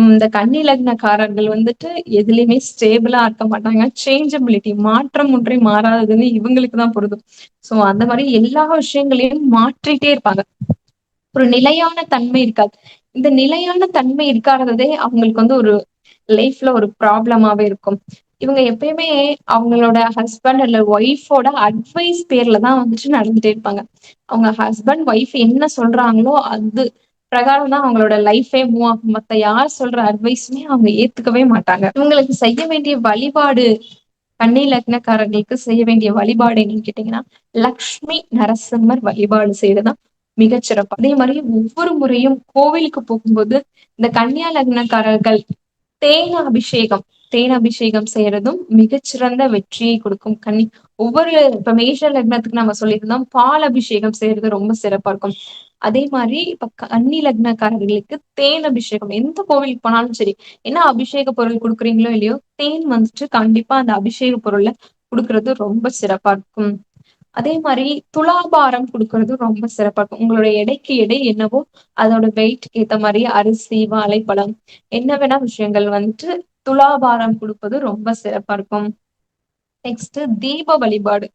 இந்த கன்னி லக்னக்காரர்கள் வந்துட்டு எதுலையுமே ஸ்டேபிளா இருக்க மாட்டாங்க. சேஞ்சபிலிட்டி, மாற்றம் ஒன்றை மாறாததுன்னு இவங்களுக்கு தான் பொருந்தும். சோ அந்த மாதிரி எல்லா விஷயங்களையும் மாற்றிட்டே இருப்பாங்க. ஒரு நிலையான தன்மை இருக்காது. இந்த நிலையான தன்மை இருக்காததே அவங்களுக்கு வந்து ஒரு லைஃப்ல ஒரு ப்ராப்ளமாவே இருக்கும். இவங்க எப்பயுமே அவங்களோட ஹஸ்பண்ட் இல்ல ஒய்ஃபோட அட்வைஸ் பேர்ல தான் வந்துட்டு நடந்துட்டே இருப்பாங்க. அவங்க ஹஸ்பண்ட் ஒய்ஃப் என்ன சொல்றாங்களோ அது பிரகாரம் தான் அவங்களோட லைஃபே மூவ் ஆகும். மத்த யார் சொல்ற அட்வைஸுமே அவங்க ஏத்துக்கவே மாட்டாங்க. இவங்களுக்கு செய்ய வேண்டிய வழிபாடு, கன்னி லக்னக்காரர்களுக்கு செய்ய வேண்டிய வழிபாடு என்னன்னு கேட்டீங்கன்னா, லக்ஷ்மி நரசிம்மர் வழிபாடு செய்யறதுதான் மிகச்சிறப்பு. அதே மாதிரி ஒவ்வொரு முறையும் கோவிலுக்கு போகும்போது இந்த கன்னியா லக்னக்காரர்கள் தேன அபிஷேகம் தேன் அபிஷேகம் செய்யறதும் மிகச்சிறந்த வெற்றியை கொடுக்கும். ஒவ்வொரு இப்ப மேஷ லக்னத்துக்கு நம்ம சொல்லியிருந்தோம் பால் அபிஷேகம் செய்யறது ரொம்ப சிறப்பா இருக்கும். அதே மாதிரி இப்ப கன்னி லக்னக்காரர்களுக்கு தேன் அபிஷேகம் எந்த கோவிலுக்கு போனாலும் சரி, என்ன அபிஷேக பொருள் கொடுக்குறீங்களோ இல்லையோ, தேன் வந்துட்டு கண்டிப்பா அந்த அபிஷேக பொருள்ல கொடுக்கறது ரொம்ப சிறப்பா இருக்கும். அதே மாதிரி துலாபாரம் கொடுக்கறது ரொம்ப சிறப்பா இருக்கும். உங்களுடைய எடைக்கு எடை என்னவோ அதோட வெயிட்க்கு ஏத்த மாதிரி அரிசி, வாழைப்பழம், என்ன வேணா விஷயங்கள் வந்துட்டு துலாபாரம் கொடுப்பது ரொம்ப சிறப்பா இருக்கும். நெக்ஸ்ட் தீப வழிபாடு.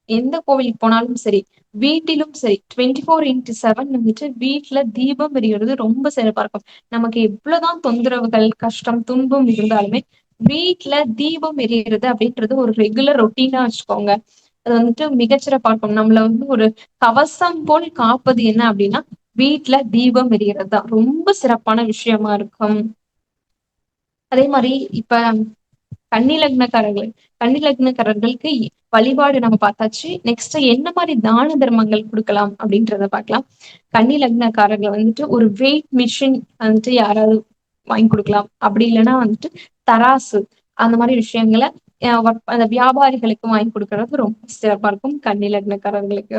எந்த கோவிலுக்கு போனாலும் சரி, வீட்டிலும் சரி 24x7 வந்துட்டு வீட்டுல தீபம் எரியறது ரொம்ப சிறப்பா இருக்கும். நமக்கு எவ்வளவுதான் தொந்தரவுகள், கஷ்டம், துன்பம் இருந்தாலுமே வீட்டுல தீபம் எரியறது அப்படின்றது ஒரு ரெகுலர் ரொட்டீனா வச்சுக்கோங்க. அது வந்துட்டு மிகச்சிறப்பா இருக்கும். நம்மள வந்து ஒரு கவசம் போல் காப்பது என்ன அப்படின்னா வீட்டுல தீபம் எரியறது தான் ரொம்ப சிறப்பான விஷயமா இருக்கும். அதே மாதிரி இப்ப கன்னி லக்னக்காரர்களுக்கு வழிபாடு நம்ம பார்த்தாச்சு. நெக்ஸ்ட் என்ன மாதிரி தான தர்மங்கள் கொடுக்கலாம் அப்படின்றத பார்க்கலாம். கன்னி லக்னக்காரர்கள் வந்துட்டு ஒரு வெயிட் மிஷின் வந்துட்டு யாராவது வாங்கி கொடுக்கலாம். அப்படி இல்லைன்னா வந்துட்டு தராசு அந்த மாதிரி விஷயங்களை அந்த வியாபாரிகளுக்கு வாங்கி கொடுக்கறது ரொம்ப சிறப்பா இருக்கும் கன்னி லக்னக்காரர்களுக்கு.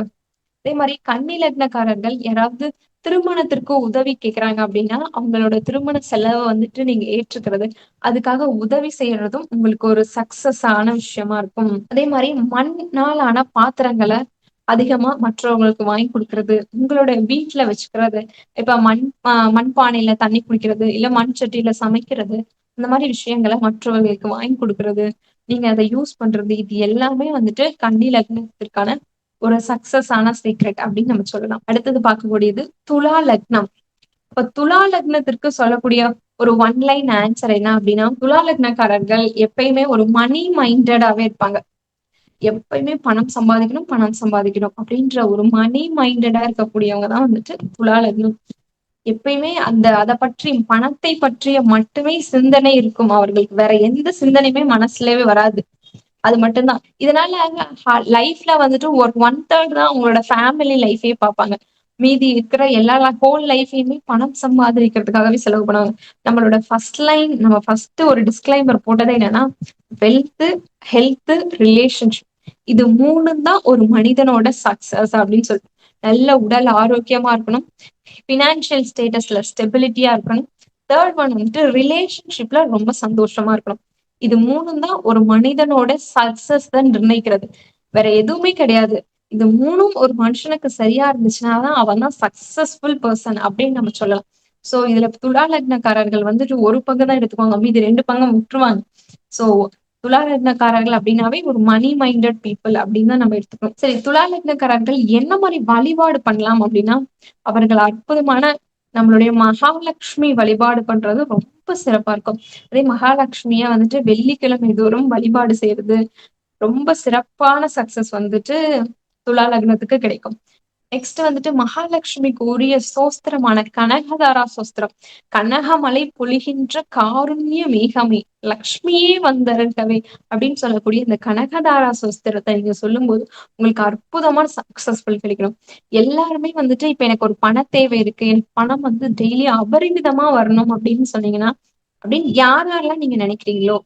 அதே மாதிரி கன்னி லக்னக்காரர்கள் யாராவது திருமணத்திற்கு உதவி கேட்கிறாங்க அப்படின்னா அவங்களோட திருமண செலவை வந்துட்டு நீங்க ஏற்றுக்கிறது, அதுக்காக உதவி செய்யறதும் உங்களுக்கு ஒரு சக்சஸ் ஆன விஷயமா இருக்கும். அதே மாதிரி மண்ணால் ஆன பாத்திரங்களை அதிகமா மற்றவங்களுக்கு வாங்கி கொடுக்கறது, உங்களோட வீட்டுல வச்சுக்கிறது, இப்ப மண்பானையில தண்ணி குடிக்கிறது, இல்ல மண் சட்டியில சமைக்கிறது, இந்த மாதிரி விஷயங்களை மற்றவர்களுக்கு வாங்கி கொடுக்கறது, நீங்க அதை யூஸ் பண்றது, இது எல்லாமே வந்துட்டு கன்னி லக்னத்திற்கான ஒரு சக்சஸ் ஆன சீக்ரெட் அப்படின்னு நம்ம சொல்லலாம். அடுத்தது பார்க்கக்கூடியது துலா லக்னம். இப்ப துலா லக்னத்திற்கு சொல்லக்கூடிய ஒரு ஒன்லைன் ஆன்சர் என்ன அப்படின்னா, துலா லக்னக்காரர்கள் எப்பயுமே ஒரு மணி மைண்டடாவே இருப்பாங்க. எப்பயுமே பணம் சம்பாதிக்கணும் அப்படின்ற ஒரு மணி மைண்டடா இருக்கக்கூடியவங்க தான் வந்துட்டு துலா லக்னம். எப்பயுமே அதை பற்றி பணத்தை பற்றிய மட்டுமே சிந்தனை இருக்கும் அவர்களுக்கு. வேற எந்த சிந்தனையுமே மனசுலவே வராது. அது மட்டும்தான். இதனால லைஃப்ல வந்துட்டு ஒரு 1/3 தான் உங்களோட ஃபேமிலி லைஃபே பார்ப்பாங்க. மீதி இருக்கிற எல்லா ஹோல் லைஃபையுமே பணம் சம்பாதிக்கிறதுக்காகவே செலவு பண்ணுவாங்க. நம்மளோட நம்ம ஃபர்ஸ்ட் ஒரு டிஸ்கிளைமர் போட்டதே என்னன்னா, வெல்த், ஹெல்த், ரிலேஷன்ஷிப், இது 3 தான் ஒரு மனிதனோட சக்சஸ் அப்படின்னு சொல்லிட்டு. நல்ல உடல் ஆரோக்கியமா இருக்கணும், பினான்சியல் ஸ்டேட்டஸ்ல ஸ்டெபிலிட்டியா இருக்கணும், தேர்ட் ஒன் வந்துட்டு ரிலேஷன்ஷிப்ல ரொம்ப சந்தோஷமா இருக்கணும். இது 3 தான் ஒரு மனிதனோட சக்சஸ் தான் நிர்ணயிக்கிறது. வேற எதுவுமே கிடையாது. இது 3ம் ஒரு மனுஷனுக்கு சரியா இருந்துச்சுன்னாதான் அவன் தான் சக்சஸ்ஃபுல் பர்சன் அப்படின்னு நம்ம சொல்லலாம். சோ இதுல துலா லக்னக்காரர்கள் வந்துட்டு ஒரு பங்கு தான் எடுத்துக்குவாங்க, மீது 2 பங்கு விட்டுருவாங்க. சோ துலா லக்னக்காரர்கள் அப்படின்னாவே ஒரு மணி மைண்டட் பீப்புள் அப்படின்னு தான் நம்ம எடுத்துக்கணும். சரி, துலா லக்னக்காரர்கள் என்ன மாதிரி வழிபாடு பண்ணலாம் அப்படின்னா, அவர்கள் அற்புதமான நம்மளுடைய மகாலட்சுமி வழிபாடு பண்றது ரொம்ப சிறப்பா இருக்கும். அதே மகாலட்சுமிய வந்துட்டு வெள்ளிக்கிழமை தோறும் வழிபாடு செய்யறது ரொம்ப சிறப்பான சக்சஸ் வந்துட்டு துலா லக்னத்துக்கு கிடைக்கும். நெக்ஸ்ட் வந்துட்டு மகாலட்சுமிக்கு உரிய சோஸ்திரமான கனகதாரா சோஸ்திரம். கனகமலை பொழிகின்ற காருண்ய மேகமே லக்ஷ்மியே வந்தருகவே அப்படின்னு சொல்லக்கூடிய இந்த கனகதாரா சோஸ்திரத்தை நீங்க சொல்லும் போது உங்களுக்கு அற்புதமான சக்சஸ்ஃபுல் கிடைக்கணும். எல்லாருமே வந்துட்டு இப்ப எனக்கு ஒரு பண தேவை இருக்கு, எனக்கு பணம் வந்து டெய்லி அபரிமிதமா வரணும் அப்படின்னு சொன்னீங்கன்னா, அப்படின்னு யாரெல்லாம் நீங்க நினைக்கிறீங்களோ,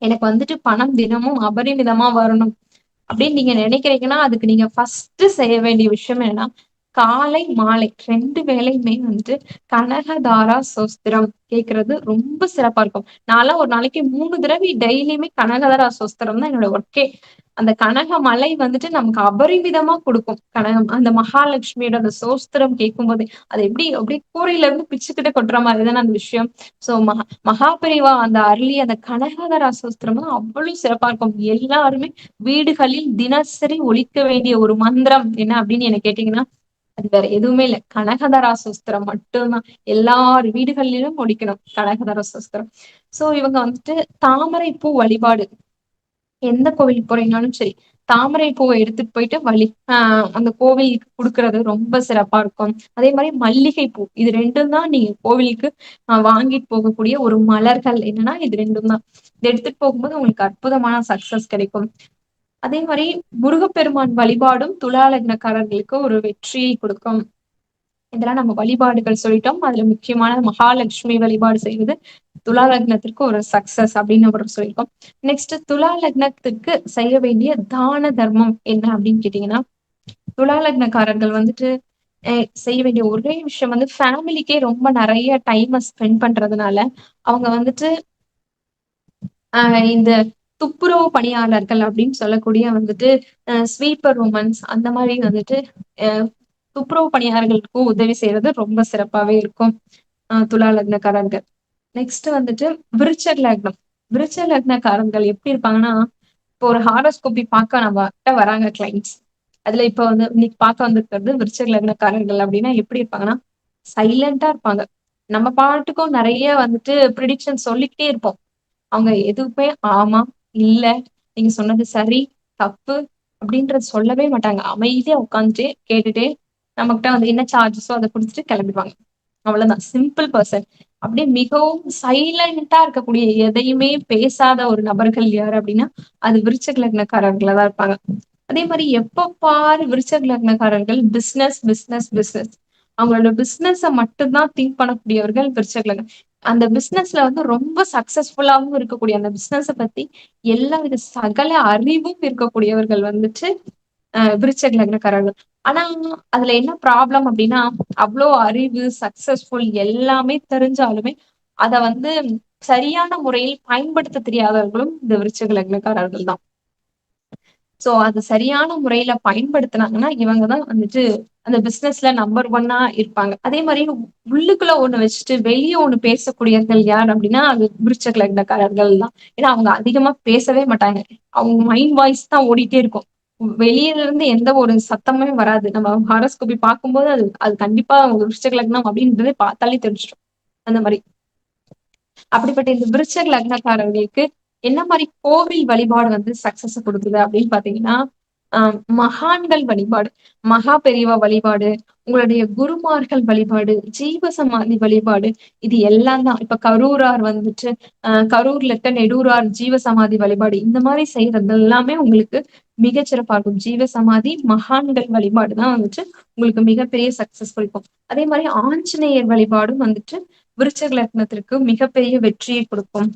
எனக்கு வந்துட்டு பணம் தினமும் அபரிமிதமா வரணும் அப்படின்னு நீங்க நினைக்கிறீங்கன்னா, அதுக்கு நீங்க ஃபர்ஸ்ட் செய்ய வேண்டிய விஷயம் என்னன்னா, காலை மாலை 2 வேளையுமே வந்துட்டு கனகதாரா சோஸ்திரம் கேட்கறது ரொம்ப சிறப்பா இருக்கும். நான்லாம் ஒரு நாளைக்கு 3 தடவை டெய்லியுமே கனகதாரா சோஸ்திரம் தான் என்னோட ஒர்க்கே. அந்த கனக மலை வந்துட்டு நமக்கு அபரிமிதமா கொடுக்கும். அந்த மகாலட்சுமியோட அந்த சோஸ்திரம் கேட்கும் போது அது அப்படியே கூரையில இருந்து பிச்சுக்கிட்டு கொட்டுற மாதிரி தானே அந்த விஷயம். சோ மகாபெரிவா அந்த அருளி அந்த கனகதாரா சோஸ்திரம் தான் அவ்வளவு சிறப்பா இருக்கும். எல்லாருமே வீடுகளில் தினசரி ஒலிக்க வேண்டிய ஒரு மந்திரம் என்ன அப்படின்னு எனக்கு கேட்டீங்கன்னா, அது வேற எதுவுமே இல்லை, கனகதாரா சோஸ்திரம் மட்டும்தான். எல்லார் வீடுகளிலும் ஒலிக்கணும் கனகதாரா சோஸ்திரம். சோ இவங்க வந்துட்டு தாமரை பூ வழிபாடு, எந்த கோவிலுக்கு போறீங்கனாலும் சரி தாமரை பூவை எடுத்துட்டு போயிட்டு அந்த கோவிலுக்கு கொடுக்கறது ரொம்ப சிறப்பா இருக்கும். அதே மாதிரி மல்லிகை பூ, இது 2ம் தான் நீங்க கோவிலுக்கு வாங்கிட்டு போகக்கூடிய ஒரு மலர்கள். என்னன்னா இது 2ம் தான். இது எடுத்துட்டு போகும்போது உங்களுக்கு அற்புதமான சக்சஸ் கிடைக்கும். அதே மாதிரி முருகப்பெருமான் வழிபாடும் துலா லக்னக்காரர்களுக்கு ஒரு வெற்றியை கொடுக்கும். இதெல்லாம் நம்ம வழிபாடுகள் சொல்லிட்டோம். அதுல முக்கியமான மகாலட்சுமி வழிபாடு செய்வது துலா லக்னத்திற்கு ஒரு சக்சஸ் அப்படின்னு ஒரு சொல்லியிருக்கோம். நெக்ஸ்ட் துலா லக்னத்திற்கு செய்ய வேண்டிய தான தர்மம் என்ன அப்படின்னு கேட்டீங்கன்னா, துலா லக்னக்காரர்கள் வந்துட்டு செய்ய வேண்டிய ஒரே விஷயம் வந்து ஃபேமிலிக்கே ரொம்ப நிறைய டைமை ஸ்பெண்ட் பண்றதுனால அவங்க வந்துட்டு இந்த துப்புரவு பணியாளர்கள் அப்படின்னு சொல்லக்கூடிய வந்துட்டு ஸ்வீப்பர் உமன்ஸ் அந்த மாதிரி வந்துட்டு அஹ் துப்புரவு பணியாளர்களுக்கும் உதவி செய்யறது ரொம்ப சிறப்பாவே இருக்கும் துலா லக்னக்காரர்கள். நெக்ஸ்ட் வந்துட்டு விருச்சக லக்னம். விருச்சக லக்னக்காரர்கள் எப்படி இருப்பாங்கன்னா, இப்போ ஒரு ஹாரோஸ்கோபி பார்க்க நம்ம வராங்க கிளைண்ட்ஸ். அதுல இப்ப வந்து இன்னைக்கு பார்க்க வந்திருக்கிறது விருச்சக லக்னக்காரர்கள் அப்படின்னா எப்படி இருப்பாங்கன்னா, சைலண்டா இருப்பாங்க. நம்ம பாட்டுக்கும் நிறைய வந்துட்டு ப்ரிடிக்ஷன் சொல்லிக்கிட்டே இருப்போம். அவங்க எதுவுமே ஆமா, இல்ல, நீங்க சொன்னது சரி, தப்பு அப்படின்றது சொல்லவே மாட்டாங்க. அமைதியா உட்காந்துட்டு கேட்டுட்டே நம்மகிட்ட வந்து என்ன சார்ஜஸோ அதை குடுத்துட்டு கிளம்பிடுவாங்க. அவ்வளவுதான். Simple person. அப்படியே மிகவும் சைலண்டா இருக்கக்கூடிய, எதையுமே பேசாத ஒரு நபர்கள் யாரு அப்படின்னா அது விருச்சக லக்னக்காரர்களா தான் இருப்பாங்க. அதே மாதிரி எப்ப பாரு விருச்சக லக்னக்காரர்கள் பிசினஸ் பிசினஸ் பிசினஸ், அவங்களோட பிசினஸ மட்டும்தான் திங்க் பண்ணக்கூடியவர்கள் விருச்சக லக்னம். அந்த பிசினஸ்ல வந்து ரொம்ப சக்சஸ்ஃபுல்லாவும் இருக்கக்கூடிய, அந்த பிசினஸ பத்தி எல்லா வித சகல அறிவும் இருக்கக்கூடியவர்கள் வந்துட்டு விருச்சக லக்னக்காரர்கள். ஆனா அதுல என்ன ப்ராப்ளம் அப்படின்னா, அவ்வளோ அறிவு சக்சஸ்ஃபுல் எல்லாமே தெரிஞ்சாலுமே அத வந்து சரியான முறையில் பயன்படுத்த தெரியாதவர்களும் இந்த விருச்சக லக்னக்காரர்கள் தான். சோ அது சரியான முறையில பயன்படுத்தினாங்கன்னா இவங்கதான் வந்துட்டு அந்த பிசினஸ்ல நம்பர் 1 இருப்பாங்க. அதே மாதிரி உள்ளுக்குள்ள ஒண்ணு வச்சுட்டு வெளியே ஒண்ணு பேசக்கூடியவர்கள் யார் அப்படின்னா அது விருச்சக லக்னக்காரர்கள் தான். ஏன்னா அவங்க அதிகமா பேசவே மாட்டாங்க. அவங்க மைண்ட் வாய்ஸ் தான் ஓடிட்டே இருக்கும். வெளியில இருந்து எந்த ஒரு சத்தமே வராது. நம்ம ஹாரோஸ்கோபி பார்க்கும்போது அது அது கண்டிப்பா விருச்சக லக்னம் அப்படின்றதே பார்த்தாலே தெரிஞ்சிடும். அந்த மாதிரி அப்படிப்பட்ட இந்த விருச்சக லக்னக்காரர்களுக்கு என்ன மாதிரி கோவில் வழிபாடு வந்து சக்சஸ் கொடுக்குது அப்படின்னு பாத்தீங்கன்னா, மகான்கள் வழிபாடு, மகா பெரியவா வழிபாடு, உங்களுடைய குருமார்கள் வழிபாடு, ஜீவ சமாதி வழிபாடு, இது எல்லாம் தான். இப்ப கரூரார் வந்துட்டு கரூர்ல இருக்க நெடூரார் ஜீவ சமாதி வழிபாடு, இந்த மாதிரி செய்யறது எல்லாமே உங்களுக்கு மிகச்சிறப்பா இருக்கும். ஜீவ சமாதி மகான்கள் வழிபாடு தான் வந்துட்டு உங்களுக்கு மிகப்பெரிய சக்சஸ் கொடுக்கும். அதே மாதிரி ஆஞ்சநேயர் வழிபாடும் வந்துட்டு விருச்சக லக்னத்திற்கு மிகப்பெரிய வெற்றியை கொடுக்கும்.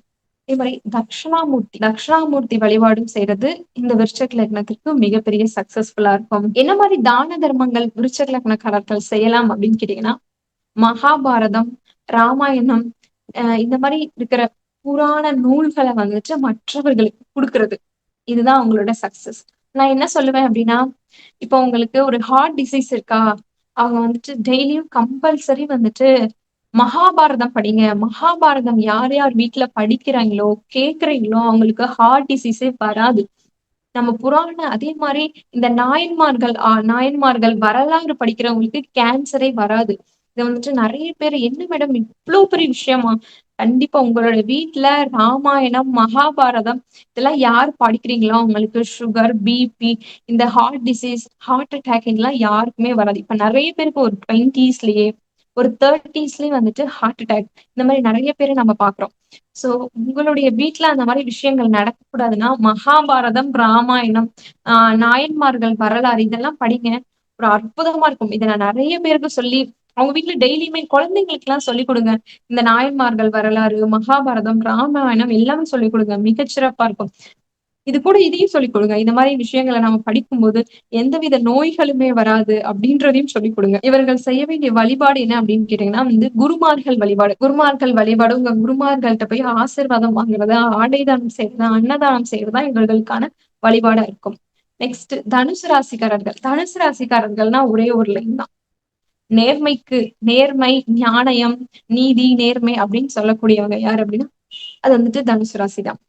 அதே மாதிரி தட்சிணாமூர்த்தி வழிபாடும் செய்யறது இந்த விருச்சக லக்னத்திற்கு மிகப்பெரிய சக்சஸ்ஃபுல்லா இருக்கும். என்ன மாதிரி தான தர்மங்கள் விருச்சக லக்னக்காரர்கள் செய்யலாம் அப்படின்னு கேட்டீங்கன்னா, மகாபாரதம், ராமாயணம், இந்த மாதிரி இருக்கிற புராண நூல்களை வந்துட்டு மற்றவர்களுக்கு கொடுக்கறது, இதுதான் அவங்களோட சக்சஸ். நான் என்ன சொல்லுவேன் அப்படின்னா, இப்போ உங்களுக்கு ஒரு ஹார்ட் டிசீஸ் இருக்கா, அவங்க வந்துட்டு டெய்லியும் கம்பல்சரி வந்துட்டு மகாபாரதம் படிங்க. மகாபாரதம் யார் யார் வீட்டுல படிக்கிறாங்களோ கேக்குறீங்களோ அவங்களுக்கு ஹார்ட் டிசீஸே வராது. நம்ம புராண அதே மாதிரி இந்த நாயன்மார்கள் வரலாறு படிக்கிறவங்களுக்கு கேன்சரே வராது. இதை வந்துட்டு நிறைய பேர் என்ன மேடம் இவ்வளவு பெரிய விஷயமா, கண்டிப்பா உங்களோட வீட்டுல ராமாயணம் மகாபாரதம் இதெல்லாம் யார் படிக்கிறீங்களோ அவங்களுக்கு சுகர் பிபி இந்த ஹார்ட் டிசீஸ் ஹார்ட் அட்டாக் இதெல்லாம் யாருக்குமே வராது. இப்ப நிறைய பேருக்கு ஒரு 20ஸ்லயே ஒரு 30ஸ்லயே வந்துட்டு ஹார்ட் அட்டாக் இந்த மாதிரி நிறைய பேரை நம்ம பாக்குறோம். சோ உங்களுடைய வீட்டுல அந்த மாதிரி விஷயங்கள் நடக்கக்கூடாதுன்னா மகாபாரதம் ராமாயணம் நாயன்மார்கள் வரலாறு இதெல்லாம் படிங்க. ஒரு அற்புதமா இருக்கும். இதை நான் நிறைய பேருக்கு சொல்லி அவங்க வீட்டுல டெய்லியுமே குழந்தைங்களுக்கு எல்லாம் சொல்லிக் கொடுங்க. இந்த நாயன்மார்கள் வரலாறு மகாபாரதம் ராமாயணம் எல்லாமே சொல்லிக் கொடுங்க, மிகச்சிறப்பா இருக்கும். இது கூட இதையும் சொல்லிக் கொடுங்க. இந்த மாதிரி விஷயங்களை நம்ம படிக்கும்போது எந்தவித நோய்களுமே வராது அப்படின்றதையும் சொல்லிக் கொடுங்க. இவர்கள் செய்ய வேண்டிய வழிபாடு என்ன அப்படின்னு கேட்டீங்கன்னா வந்து குருமார்கள் வழிபாடு உங்க குருமார்கள்ட்ட போய் ஆசீர்வாதம் வாங்குறது, ஆடை தானம் செய்யறது, அன்னதானம் செய்யறதா இவர்களுக்கான வழிபாடா இருக்கும். நெக்ஸ்ட் தனுசு ராசிக்காரர்கள்னா ஒரே ஒரு லைன் தான். நேர்மை ஞானயம் நீதி நேர்மை அப்படின்னு சொல்லக்கூடியவங்க யாரு அப்படின்னா அது வந்துட்டு தனுசு ராசி தான்.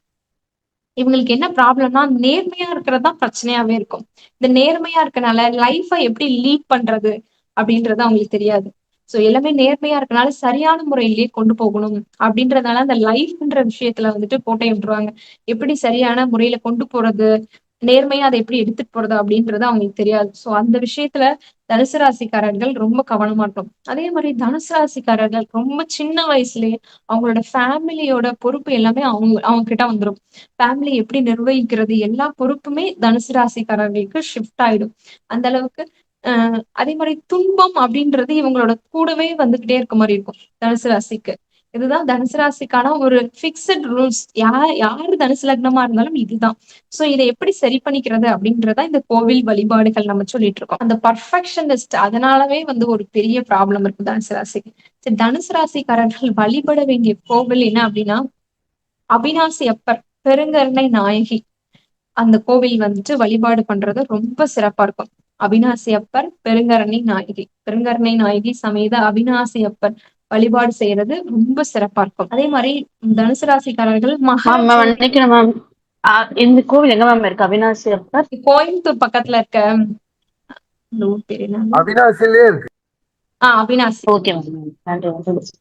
இவங்களுக்கு என்ன ப்ராப்ளம்னா நேர்மையா இருக்கிறதுதான் பிரச்சனையாவே இருக்கும். இந்த நேர்மையா இருக்கனால லைஃபை எப்படி லீட் பண்றது அப்படின்றது அவங்களுக்கு தெரியாது. சோ எல்லாமே நேர்மையா இருக்கனால சரியான முறையிலேயே கொண்டு போகணும் அப்படின்றதுனால அந்த லைஃப்ன்ற விஷயத்துல வந்துட்டு கோட்டை விட்டுருவாங்க. எப்படி சரியான முறையில கொண்டு போறது, நேர்மையா அதை எப்படி எடுத்துட்டு போறது அப்படின்றது அவங்களுக்கு தெரியாது. சோ அந்த விஷயத்துல தனுசு ராசிக்காரர்கள் ரொம்ப கவனமா இருக்கும். அதே மாதிரி தனுசு ராசிக்காரர்கள் ரொம்ப சின்ன வயசுலயே அவங்களோட ஃபேமிலியோட பொறுப்பு எல்லாமே அவங்க கிட்ட வந்துடும். ஃபேமிலி எப்படி நிர்வகிக்கிறது எல்லா பொறுப்புமே தனுசு ராசிக்காரர்களுக்கு ஷிஃப்ட் ஆயிடும். அந்த அளவுக்கு அதே மாதிரி துன்பம் அப்படின்றது இவங்களோட கூடவே வந்துகிட்டே இருக்க மாதிரி இருக்கும் தனுசு ராசிக்கு. இதுதான் தனுசு ராசிக்கான ஒரு பிக்சட் ரூல்ஸ். யாரு தனுசு லக்னமா இருந்தாலும் இதுதான். சோ இதை எப்படி சரி பண்ணிக்கிறது அப்படின்றத இந்த கோவில் வழிபாடுகள் நம்ம சொல்லிட்டு இருக்கோம். அந்த பர்ஃபெக்ஷனிஸ்ட் அதனாலவே ஒரு பெரிய ப்ராப்ளம் இருக்கு தனுசு ராசிக்கு. சரி, தனுசு ராசிக்காரர்கள் வழிபட வேண்டிய கோவில் என்ன அப்படின்னா அவினாசி அப்பர் பெருங்கருணை நாயகி. அந்த கோவில் வழிபாடு பண்றது ரொம்ப சிறப்பா இருக்கும். அவினாசி அப்பர் பெருங்கருணை நாயகி சமேத அவினாசி அப்பர் வழிபாடு செய்யறது ரொம்ப சிறப்பா இருக்கும். அதே மாதிரி தனுசு ராசிக்காரர்கள் மேம் நினைக்கிறேன் மேம். இந்த கோவில் எங்க மேம் இருக்கு? அவினாசி அப்பர் கோயம்புத்தூர் பக்கத்துல இருக்க ஊர் பேரு என்ன? அவினாசிலே இருக்கு. Avinashi. Okay ma'am.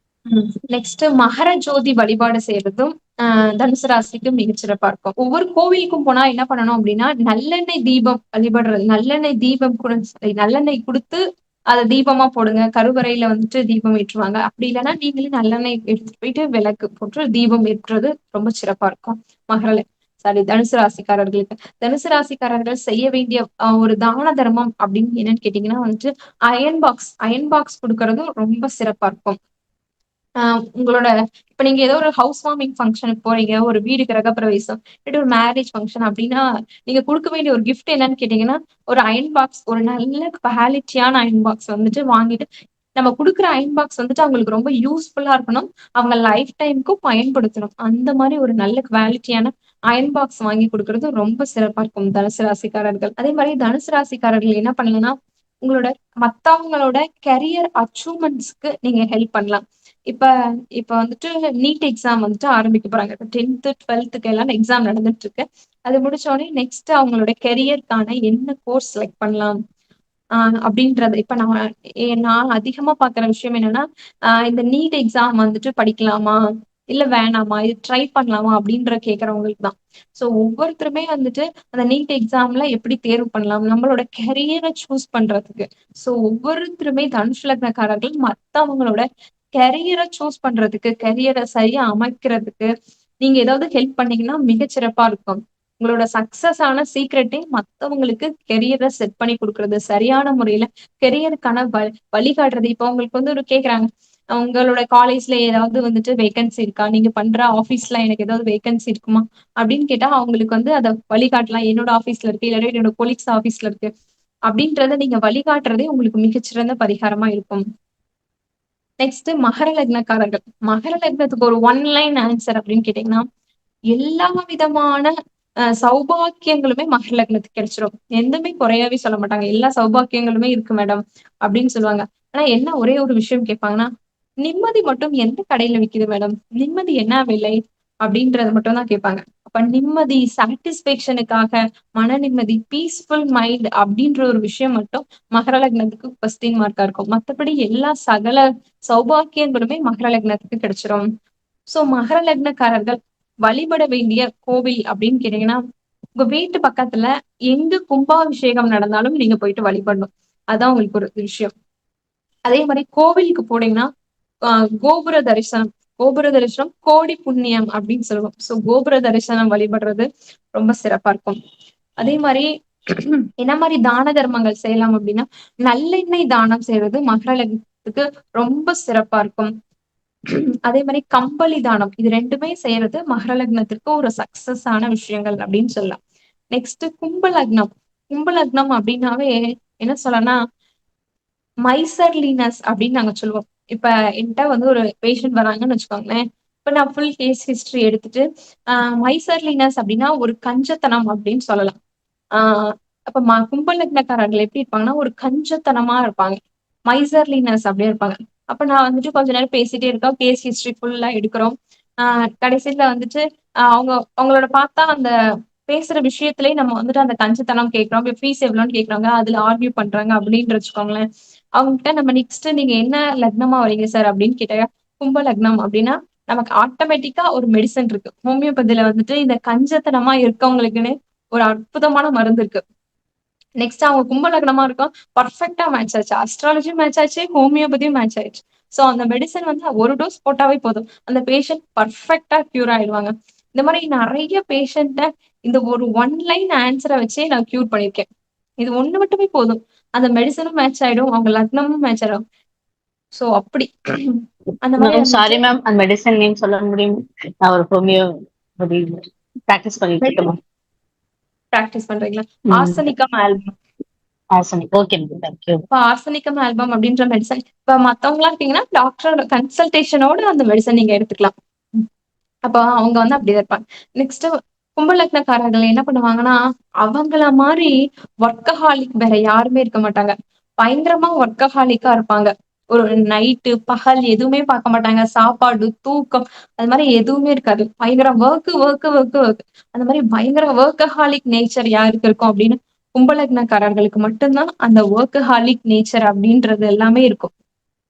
Next Makara Jyothi வழிபாடு செய்யறதும் தனுசு ராசிக்கு மிகச்சிறப்பா இருக்கும். ஒவ்வொரு கோவிலுக்கும் போனா என்ன பண்ணணும் அப்படின்னா நல்லெண்ணெய் தீபம் வழிபடுறது. நல்லெண்ணெய் தீபம் கூட நல்லெண்ணெய் கொடுத்து அதை தீபமா போடுங்க. கருவறையில தீபம் ஏற்றுவாங்க. அப்படி இல்லைன்னா நீங்களே நல்லெண்ணெய் எடுத்துட்டு போயிட்டு விளக்கு போட்டு தீபம் ஏற்றுறது ரொம்ப சிறப்பா இருக்கும். தனுசு ராசிக்காரர்களுக்கு. தனுசு ராசிக்காரர்கள் செய்ய வேண்டிய ஒரு தான தர்மம் அப்படின்னு என்னன்னு கேட்டீங்கன்னா அயன் பாக்ஸ் கொடுக்கறதும் ரொம்ப சிறப்பா இருக்கும். உங்களோட இப்ப நீங்க ஏதோ ஒரு ஹவுஸ் வார்மிங் ஃபங்க்ஷனுக்கு போறீங்க, ஒரு வீடு கிரகப்பிரவேசம், இல்லாட்டி ஒரு மேரேஜ் ஃபங்க்ஷன் அப்படின்னா நீங்க கொடுக்க வேண்டிய ஒரு கிஃப்ட் என்னன்னு கேட்டீங்கன்னா ஒரு அயன் பாக்ஸ், ஒரு நல்ல குவாலிட்டியான அயன் பாக்ஸ் வாங்கிட்டு நம்ம கொடுக்குற அயன் பாக்ஸ் அவங்களுக்கு ரொம்ப யூஸ்ஃபுல்லா இருக்கணும். அவங்க லைஃப் டைமுக்கும் பயன்படுத்தணும். அந்த மாதிரி ஒரு நல்ல குவாலிட்டியான அயன் பாக்ஸ் வாங்கி கொடுக்கறது ரொம்ப சிறப்பா இருக்கும் தனுசு ராசிக்காரர்கள். அதே மாதிரி தனுசு ராசிக்காரர்கள் என்ன பண்ணலாம், உங்களோட மத்தவங்களோட கெரியர் அச்சீவ்மெண்ட்ஸ்க்கு நீங்க ஹெல்ப் பண்ணலாம். இப்ப இப்ப நீட் எக்ஸாம் ஆரம்பிக்க போறாங்க. இப்ப 10th 12th எல்லாம் எக்ஸாம் நடந்துட்டு இருக்கு. அது முடிச்ச உடனே நெக்ஸ்ட் அவங்களோட கெரியருக்கான என்ன கோர்ஸ் செலக்ட் பண்ணலாம் அப்படின்றது. இப்ப நான் அதிகமா பாக்குற விஷயம் என்னன்னா இந்த நீட் எக்ஸாம் படிக்கலாமா இல்ல வேணாமா, இது ட்ரை பண்ணலாமா அப்படின்ற கேக்குறவங்களுக்கு தான். சோ ஒவ்வொருத்தருமே அந்த நீட் எக்ஸாம்ல எப்படி தேர்வு பண்ணலாம் நம்மளோட கெரியரை சூஸ் பண்றதுக்கு. சோ ஒவ்வொருத்தருமே தனுஷ் லக்னக்காரர்கள் மத்தவங்களோட கெரியரை சூஸ் பண்றதுக்கு, கெரியரை சரியா அமைக்கிறதுக்கு நீங்க ஏதாவது ஹெல்ப் பண்ணீங்கன்னா மிகச்சிறப்பா இருக்கும். உங்களோட சக்சஸ் ஆன சீக்ரெட்டே மத்தவங்களுக்கு கெரியரை செட் பண்ணி கொடுக்கறது, சரியான முறையில கெரியருக்கான வழிகாட்டுறது. இப்ப உங்களுக்கு ஒரு கேக்குறாங்க, உங்களோட காலேஜ்ல ஏதாவது வேகன்சி இருக்கா, நீங்க பண்ற ஆபீஸ்ல எனக்கு ஏதாவது வேகன்சி இருக்குமா அப்படின்னு கேட்டா அவங்களுக்கு அதை வழிகாட்டலாம். என்னோட ஆபீஸ்ல இருக்கு, இல்லாட்டி என்னோட கொலீக்ஸ் ஆபீஸ்ல இருக்கு அப்படின்றத நீங்க வழிகாட்டுறதே உங்களுக்கு மிகச்சிறந்த பரிகாரமா இருக்கும். நெக்ஸ்ட் மகர லக்னக்காரர்கள். மகர லக்னத்துக்கு ஒரு ஒன் லைன் ஆன்சர் அப்படின்னு கேட்டீங்கன்னா எல்லா விதமான சௌபாக்கியங்களுமே மகர லக்னத்துக்கு கிடைச்சிரும். எதுவுமே குறையாவே சொல்ல மாட்டாங்க. எல்லா சௌபாக்கியங்களுமே இருக்கு மேடம் அப்படின்னு சொல்லுவாங்க. ஆனா என்ன ஒரே ஒரு விஷயம் கேட்பாங்கன்னா நிம்மதி மட்டும் எந்த கடையில விக்குது மேடம், நிம்மதி என்ன விலை அப்படின்றத மட்டும் தான் கேட்பாங்க. அப்ப நிம்மதி, சாட்டிஸ்பேக்ஷனுக்காக மன நிம்மதி, பீஸ்ஃபுல் மைண்ட் அப்படின்ற ஒரு விஷயம் மட்டும் மகர லக்னத்துக்கு கொஸ்டின் மார்க்கா இருக்கும். மத்தபடி எல்லா சகல சௌபாக்கியங்களுமே மகர லக்னத்துக்கு கிடைச்சிரும். சோ மகர லக்னக்காரர்கள் வழிபட வேண்டிய கோவில் அப்படின்னு கேட்டீங்கன்னா உங்க வீட்டு பக்கத்துல எங்க கும்பாபிஷேகம் நடந்தாலும் நீங்க போயிட்டு வழிபடணும். அதான் உங்களுக்கு ஒரு விஷயம். அதே மாதிரி கோவிலுக்கு போனீங்கன்னா கோபுர தரிசனம் கோடி புண்ணியம் அப்படின்னு சொல்லுவோம். சோ கோபுர தரிசனம் வழிபடுறது ரொம்ப சிறப்பா இருக்கும். அதே மாதிரி என்ன மாதிரி தான தர்மங்கள் செய்யலாம் அப்படின்னா நல்லெண்ணெய் தானம் செய்யறது மகர லக்னத்துக்கு ரொம்ப சிறப்பா இருக்கும். அதே மாதிரி கம்பளி தானம், இது ரெண்டுமே செய்யறது மகர லக்னத்திற்கு ஒரு சக்சஸ் ஆன விஷயங்கள் அப்படின்னு சொல்லலாம். நெக்ஸ்ட் கும்பலக்னம் அப்படின்னாவே என்ன சொல்லனா மைசர்லினஸ் அப்படின்னு நாங்க சொல்லுவோம். இப்ப என்கிட்ட ஒரு பேஷண்ட் வராங்கன்னு வச்சுக்கோங்களேன். இப்ப நான் ஃபுல் கேஸ் ஹிஸ்டரி எடுத்துட்டு மைசர்லினஸ் அப்படின்னா ஒரு கஞ்சத்தனம் அப்படின்னு சொல்லலாம். அப்ப கும்பலக்னக்காரர்கள் எப்படி இருப்பாங்கன்னா ஒரு கஞ்சத்தனமா இருப்பாங்க, மைசர்லினஸ் அப்படியே இருப்பாங்க. அப்ப நான் கொஞ்ச நேரம் பேசிட்டே இருக்கோம், கேஸ் ஹிஸ்டரி ஃபுல்லா எடுக்கிறோம். கடைசியில அவங்களோட பார்த்தா அந்த பேசுற விஷயத்திலேயே நம்ம அந்த கஞ்சத்தனம் கேட்கிறோம். ஃபீஸ் எவ்வளோன்னு கேட்கறாங்க, அதுல ஆர்கியூ பண்றாங்க அப்படின்னு வச்சுக்கோங்களேன். அவங்ககிட்ட நம்ம நெக்ஸ்ட் நீங்க என்ன லக்னமா வரீங்க சார் அப்படின்னு கேட்டாங்க, கும்ப லக்னம் அப்படின்னா நமக்கு ஆட்டோமேட்டிக்கா ஒரு மெடிசன் இருக்கு. ஹோமியோபதியில இந்த கஞ்சத்தனமா இருக்கவங்களுக்குன்னு ஒரு அற்புதமான மருந்து இருக்கு. நெக்ஸ்ட் அவங்க கும்ப லக்னமா இருக்கும், பர்ஃபெக்டா மேட்ச் ஆச்சு, அஸ்ட்ராலஜி மேட்ச் ஆச்சு, ஹோமியோபதியும் மேட்ச் ஆயிடுச்சு. சோ அந்த மெடிசன் ஒரு டோஸ் போட்டாவே போதும், அந்த பேஷண்ட் பர்ஃபெக்டா கியூர் ஆயிடுவாங்க. இந்த மாதிரி நிறைய பேஷண்ட்ட இந்த ஒரு ஒன் லைன் ஆன்சரை வச்சே நான் கியூர் பண்ணிருக்கேன். இது ஒண்ணு மட்டுமே போதும், அந்த மெடிசனும் மேட்ச் ஆயிடும், அவங்க லக்னமும் மேட்ச் ஆயிடும். சோ அப்படி அந்த மாதிரி மேம் வந்துட்டு சாரி மேம், அந்த மெடிசன் நேம் சொல்ல முடியும்? நான் ஒரு ஹோமியோ ப்ராக்டிஸ் பண்ணிட்டு இருக்கேன் மேம். பிராக்டிஸ் பண்றீங்களா? ம். Arsenicum album. ஆசனி. Okay ma'am, thank you. இப்ப ஆர்சனிகம் ஆல்பம் அப்படின்ற மெடிசன் இப்ப மத்தவங்களா இருக்கீங்கன்னா டாக்டரோட கன்சல்டேஷனோட அந்த மெடிசன் நீங்க எடுத்துக்கலாம். அப்ப அவங்க வந்து அப்படிதான் இருப்பாங்க. நெக்ஸ்ட் கும்ப லக்னக்காரர்கள் என்ன பண்ணுவாங்கன்னா, அவங்கள மாதிரி ஒர்க்கஹாலிக் வேற யாருமே இருக்க மாட்டாங்க. பயங்கரமா ஒர்க்கஹாலிக்கா இருப்பாங்க. ஒரு நைட்டு, பகல் எதுவுமே பார்க்க மாட்டாங்க. சாப்பாடு, தூக்கம் அது மாதிரி எதுவுமே இருக்காது. பயங்கர ஒர்க் ஒர்க் ஒர்க் ஒர்க். அந்த மாதிரி பயங்கர ஒர்க்கஹாலிக் நேச்சர் யாருக்கு இருக்கும் அப்படின்னு கும்ப லக்னக்காரர்களுக்கு மட்டும்தான் அந்த ஒர்க்கஹாலிக் நேச்சர் அப்படின்றது எல்லாமே இருக்கும்.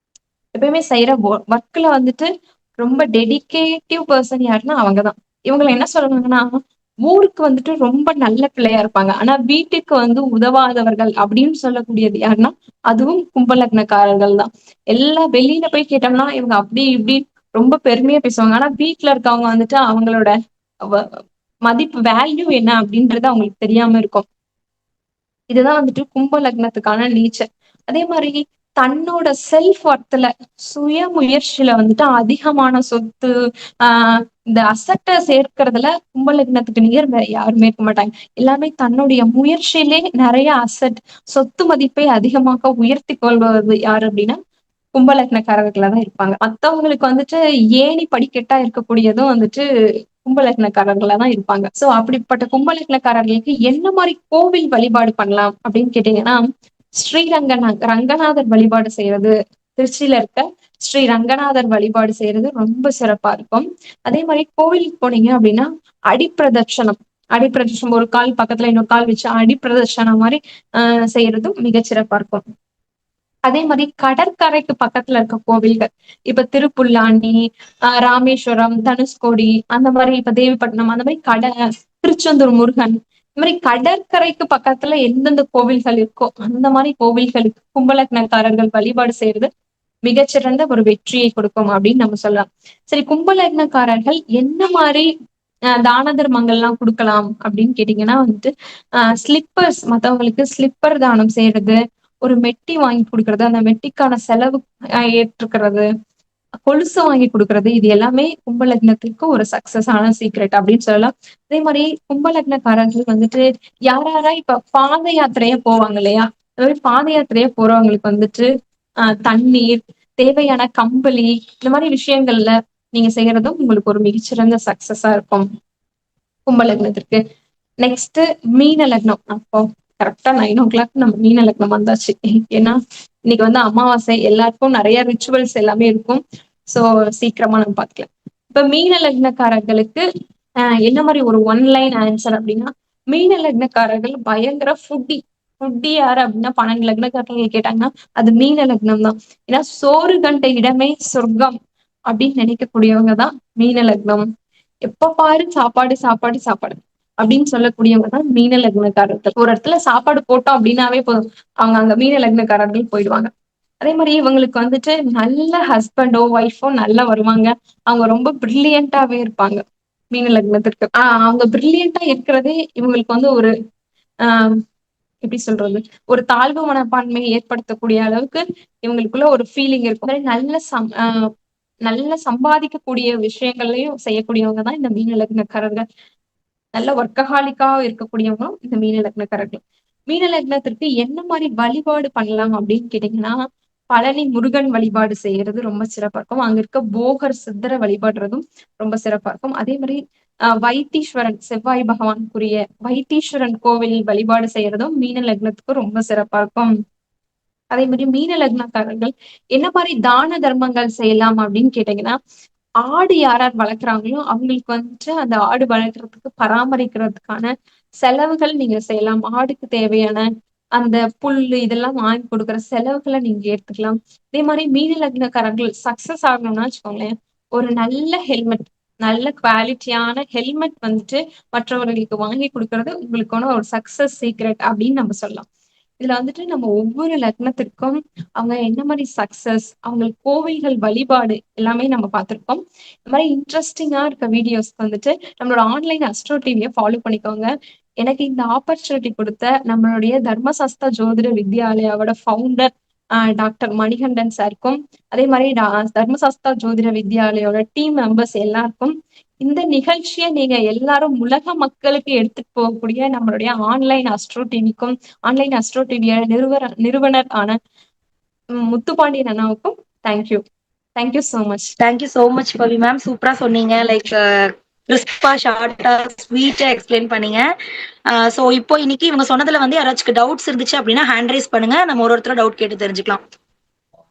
எப்பயுமே செய்யற ஒர்க்ல வந்துட்டு ரொம்ப டெடிகேட்டிவ் பர்சன் யாருன்னா அவங்கதான். இவங்களை என்ன சொல்றாங்கன்னா, ஊருக்கு வந்துட்டு ரொம்ப நல்ல பிள்ளையா இருப்பாங்க. ஆனா வீட்டுக்கு வந்து உதவாதவர்கள் அப்படின்னு சொல்லக்கூடியது யாருன்னா, அதுவும் கும்ப லக்னக்காரர்கள் தான். எல்லாம் வெளியில போய் கேட்டோம்னா இவங்க அப்படி இப்படி ரொம்ப பெருமையா பேசுவாங்க. ஆனா வீட்டுல இருக்கவங்க வந்துட்டு அவங்களோட வ- மதிப்பு வேல்யூ என்ன அப்படின்றது அவங்களுக்கு தெரியாம இருக்கும். இதுதான் வந்துட்டு கும்ப லக்னத்துக்கான நேச்சர். அதே மாதிரி தன்னோட செல்ஃப் ஒர்த்ல சுய முயற்சியில வந்துட்டு அதிகமான சொத்து இந்த அசட்டை சேர்க்கறதுல கும்ப லக்னத்துக்கு நிகர் வேற யாருமே இருக்க மாட்டாங்க. எல்லாமே தன்னுடைய முயற்சியிலே நிறைய அசட் சொத்து மதிப்பை அதிகமாக உயர்த்தி கொள்வது யாரு அப்படின்னா கும்ப லக்னக்காரர்களா தான் இருப்பாங்க. மத்தவங்களுக்கு வந்துட்டு ஏணி படிக்கட்டா இருக்கக்கூடியதும் வந்துட்டு கும்ப லக்னக்காரர்களா தான் இருப்பாங்க. சோ அப்படிப்பட்ட கும்ப லக்னக்காரர்களுக்கு என்ன மாதிரி கோவில் வழிபாடு பண்ணலாம் அப்படின்னு கேட்டீங்கன்னா, ரங்கநாதர் வழிபாடு செய்யறது, திருச்சியில இருக்க ஸ்ரீ ரங்கநாதர் வழிபாடு செய்யறது ரொம்ப சிறப்பா இருக்கும். அதே மாதிரி கோவிலுக்கு போனீங்க அப்படின்னா அடிப்பிரதட்சணம் ஒரு கால் பக்கத்துல இன்னொரு கால் வச்சு அடிப்பிரதட்சணம் மாதிரி செய்யறதும் மிகச்சிறப்பா இருக்கும். அதே மாதிரி கடற்கரைக்கு பக்கத்துல இருக்க கோவில்கள், இப்ப திருப்புல்லானி, ராமேஸ்வரம், தனுஷ்கோடி, அந்த மாதிரி இப்ப தேவிப்பட்டினம், அந்த மாதிரி திருச்செந்தூர் முருகன், இந்த மாதிரி கடற்கரைக்கு பக்கத்துல எந்தெந்த கோவில்கள் இருக்கோ அந்த மாதிரி கோவில்களுக்கு கும்பலக்னக்காரர்கள் வழிபாடு செய்யறது மிகச்சிறந்த ஒரு வெற்றியை கொடுக்கும் அப்படின்னு நம்ம சொல்லலாம். சரி, கும்பலக்னக்காரர்கள் என்ன மாதிரி தான தர்மங்கள்லாம் கொடுக்கலாம் அப்படின்னு கேட்டீங்கன்னா வந்துட்டு ஸ்லிப்பர்ஸ், மத்தவங்களுக்கு ஸ்லிப்பர் தானம் செய்யறது, ஒரு மெட்டி வாங்கி கொடுக்கறது, அந்த மெட்டிக்கான செலவு ஏற்றுக்கிறது, கொலுசு வாங்கி கொடுக்கறது, இது எல்லாமே கும்ப லக்னத்துக்கு ஒரு சக்சஸ் ஆன சீக்ரெட் அப்படின்னு சொல்லலாம். அதே மாதிரி கும்ப லக்னக்காரர்கள் வந்துட்டு யாரா இப்ப பாத யாத்திரையா போவாங்க இல்லையா, அந்த மாதிரி பாத யாத்திரையா போறவங்களுக்கு வந்துட்டு தண்ணீர், தேவையான கம்பளி, இந்த மாதிரி விஷயங்கள்ல நீங்க செய்யறதும் உங்களுக்கு ஒரு மிகச்சிறந்த சக்சஸா இருக்கும் கும்ப லக்னத்திற்கு. நெக்ஸ்ட் மீன லக்னம். அப்போ கரெக்டா 9 o'clock நம்ம மீன லக்னம் வந்தாச்சு. ஏன்னா இன்னைக்கு வந்து அமாவாசை, எல்லாருக்கும் நிறைய ரிச்சுவல்ஸ் எல்லாமே இருக்கும். சோ சீக்கிரமா நம்ம பாத்துக்கலாம். இப்ப மீன லக்னக்காரர்களுக்கு என்ன மாதிரி ஒரு ஒன்லைன் ஆன்சர் அப்படின்னா, மீன லக்னக்காரர்கள் பயங்கர ஃபுட்டி யாரு அப்படின்னா 12 லக்னக்காரர்கள் கேட்டாங்கன்னா அது மீன லக்னம் தான். ஏன்னா சோறு கண்ட இடமே சொர்க்கம் அப்படின்னு நினைக்கக்கூடியவங்க தான் மீன லக்னம். எப்ப பாரு சாப்பாடு சாப்பாடு சாப்பாடு அப்படின்னு சொல்லக்கூடியவங்க தான் மீன லக்னக்காரர்கள். ஒரு இடத்துல சாப்பாடு போட்டோம் அப்படின்னாவே போதும், அவங்க அங்க மீன லக்னக்காரர்கள் போயிடுவாங்க. அதே மாதிரி இவங்களுக்கு வந்துட்டு நல்ல ஹஸ்பண்டோ ஒய்ஃபோ நல்லா வருவாங்க. அவங்க ரொம்ப பிரில்லியண்டாவே இருப்பாங்க மீன லக்னத்திற்கு. அவங்க பிரில்லியண்டா இருக்கிறதே இவங்களுக்கு வந்து ஒரு ஆஹ் எப்படி சொல்றது, ஒரு தாழ்வு மனப்பான்மையை ஏற்படுத்தக்கூடிய அளவுக்கு இவங்களுக்குள்ள ஒரு ஃபீலிங் இருக்கும். நல்ல சம்பாதிக்கக்கூடிய விஷயங்களையும் செய்யக்கூடியவங்க தான் இந்த மீன லக்னக்காரர்கள். நல்ல ஒர்க்கஹாலிக்கா இருக்கக்கூடியவங்களும் இந்த மீன லக்னக்காரர்கள். மீன லக்னத்திற்கு என்ன மாதிரி வழிபாடு பண்ணலாம் அப்படின்னு கேட்டீங்கன்னா, பழனி முருகன் வழிபாடு செய்யறது ரொம்ப சிறப்பா இருக்கும். அங்க இருக்க போகர் சித்தர வழிபாடுறதும் ரொம்ப சிறப்பா இருக்கும். அதே மாதிரி வைத்தீஸ்வரன், செவ்வாய் பகவானுக்குரிய வைத்தீஸ்வரன் கோவில் வழிபாடு செய்யறதும் மீன லக்னத்துக்கு ரொம்ப சிறப்பா இருக்கும். அதே மாதிரி மீன லக்னக்காரர்கள் என்ன மாதிரி தான தர்மங்கள் செய்யலாம் அப்படின்னு கேட்டீங்கன்னா, ஆடு யாரார் வளர்க்குறாங்களோ அவங்களுக்கு வந்துட்டு அந்த ஆடு வளர்க்கறதுக்கு பராமரிக்கிறதுக்கான செலவுகள் நீங்க செய்யலாம். ஆடுக்கு தேவையான அந்த புல்லு இதெல்லாம் வாங்கி கொடுக்குற செலவுகளை நீங்க ஏத்துக்கலாம். அதே மாதிரி மீன லக்னக்காரர்கள் சக்சஸ் ஆகணும்னா வச்சுக்கோங்களேன், ஒரு நல்ல ஹெல்மெட், நல்ல குவாலிட்டியான ஹெல்மெட் வந்துட்டு மற்றவர்களுக்கு வாங்கி கொடுக்கறது உங்களுக்கான ஒரு சக்சஸ் சீக்ரெட் அப்படின்னு நம்ம சொல்லலாம். இதுல வந்துட்டு நம்ம ஒவ்வொரு லக்னத்திற்கும் அவங்க என்ன மாதிரி சக்சஸ், அவங்களுக்கு கோவில்கள் வழிபாடு எல்லாமே நம்ம பார்த்திருக்கோம். இந்த மாதிரி இன்ட்ரெஸ்டிங்கா இருக்க வீடியோஸ்க்கு வந்துட்டு நம்மளோட ஆன்லைன் அஸ்ட்ரோ டிவியை ஃபாலோ பண்ணிக்கோங்க. எனக்கு இந்த ஆப்பர்ச்சுனிட்டி கொடுத்த நம்மளுடைய தர்மசாஸ்தா ஜோதிட வித்யாலயாவோட ஃபவுண்டர் டாக்டர் மணிகண்டன் சாருக்கும், அதே மாதிரி தர்மசாஸ்தா ஜோதிட வித்யாலயோட டீம் மெம்பர்ஸ் எல்லாருக்கும், இந்த நிகழ்ச்சியை நீங்க எல்லாரும் உலக மக்களுக்கு எடுத்துட்டு போகக்கூடிய நம்மளுடைய ஆன்லைன் அஸ்ட்ரோ டிவிக்கும், ஆன்லைன் அஸ்ட்ரோ டிவிய நிறுவனர் ஆன முத்துப்பாண்டியன் அண்ணாவுக்கும் thank you. Thank you so much. Thank you so much Pavi ma'am. சூப்பரா சொன்னீங்க. லைக் கிறிஸ்பா ஷார்ட்டா ஸ்வீட்டா எக்ஸ்பிளைன் பண்ணீங்க. சோ இப்போ இன்னைக்கு இவங்க சொன்னதுல வந்து யாராச்சும் டவுட்ஸ் இருந்துச்சு அப்படின்னா ஹேண்ட் ரைஸ் பண்ணுங்க. நம்ம ஒருத்தர டவுட் கேட்டு தெரிஞ்சுக்கலாம்.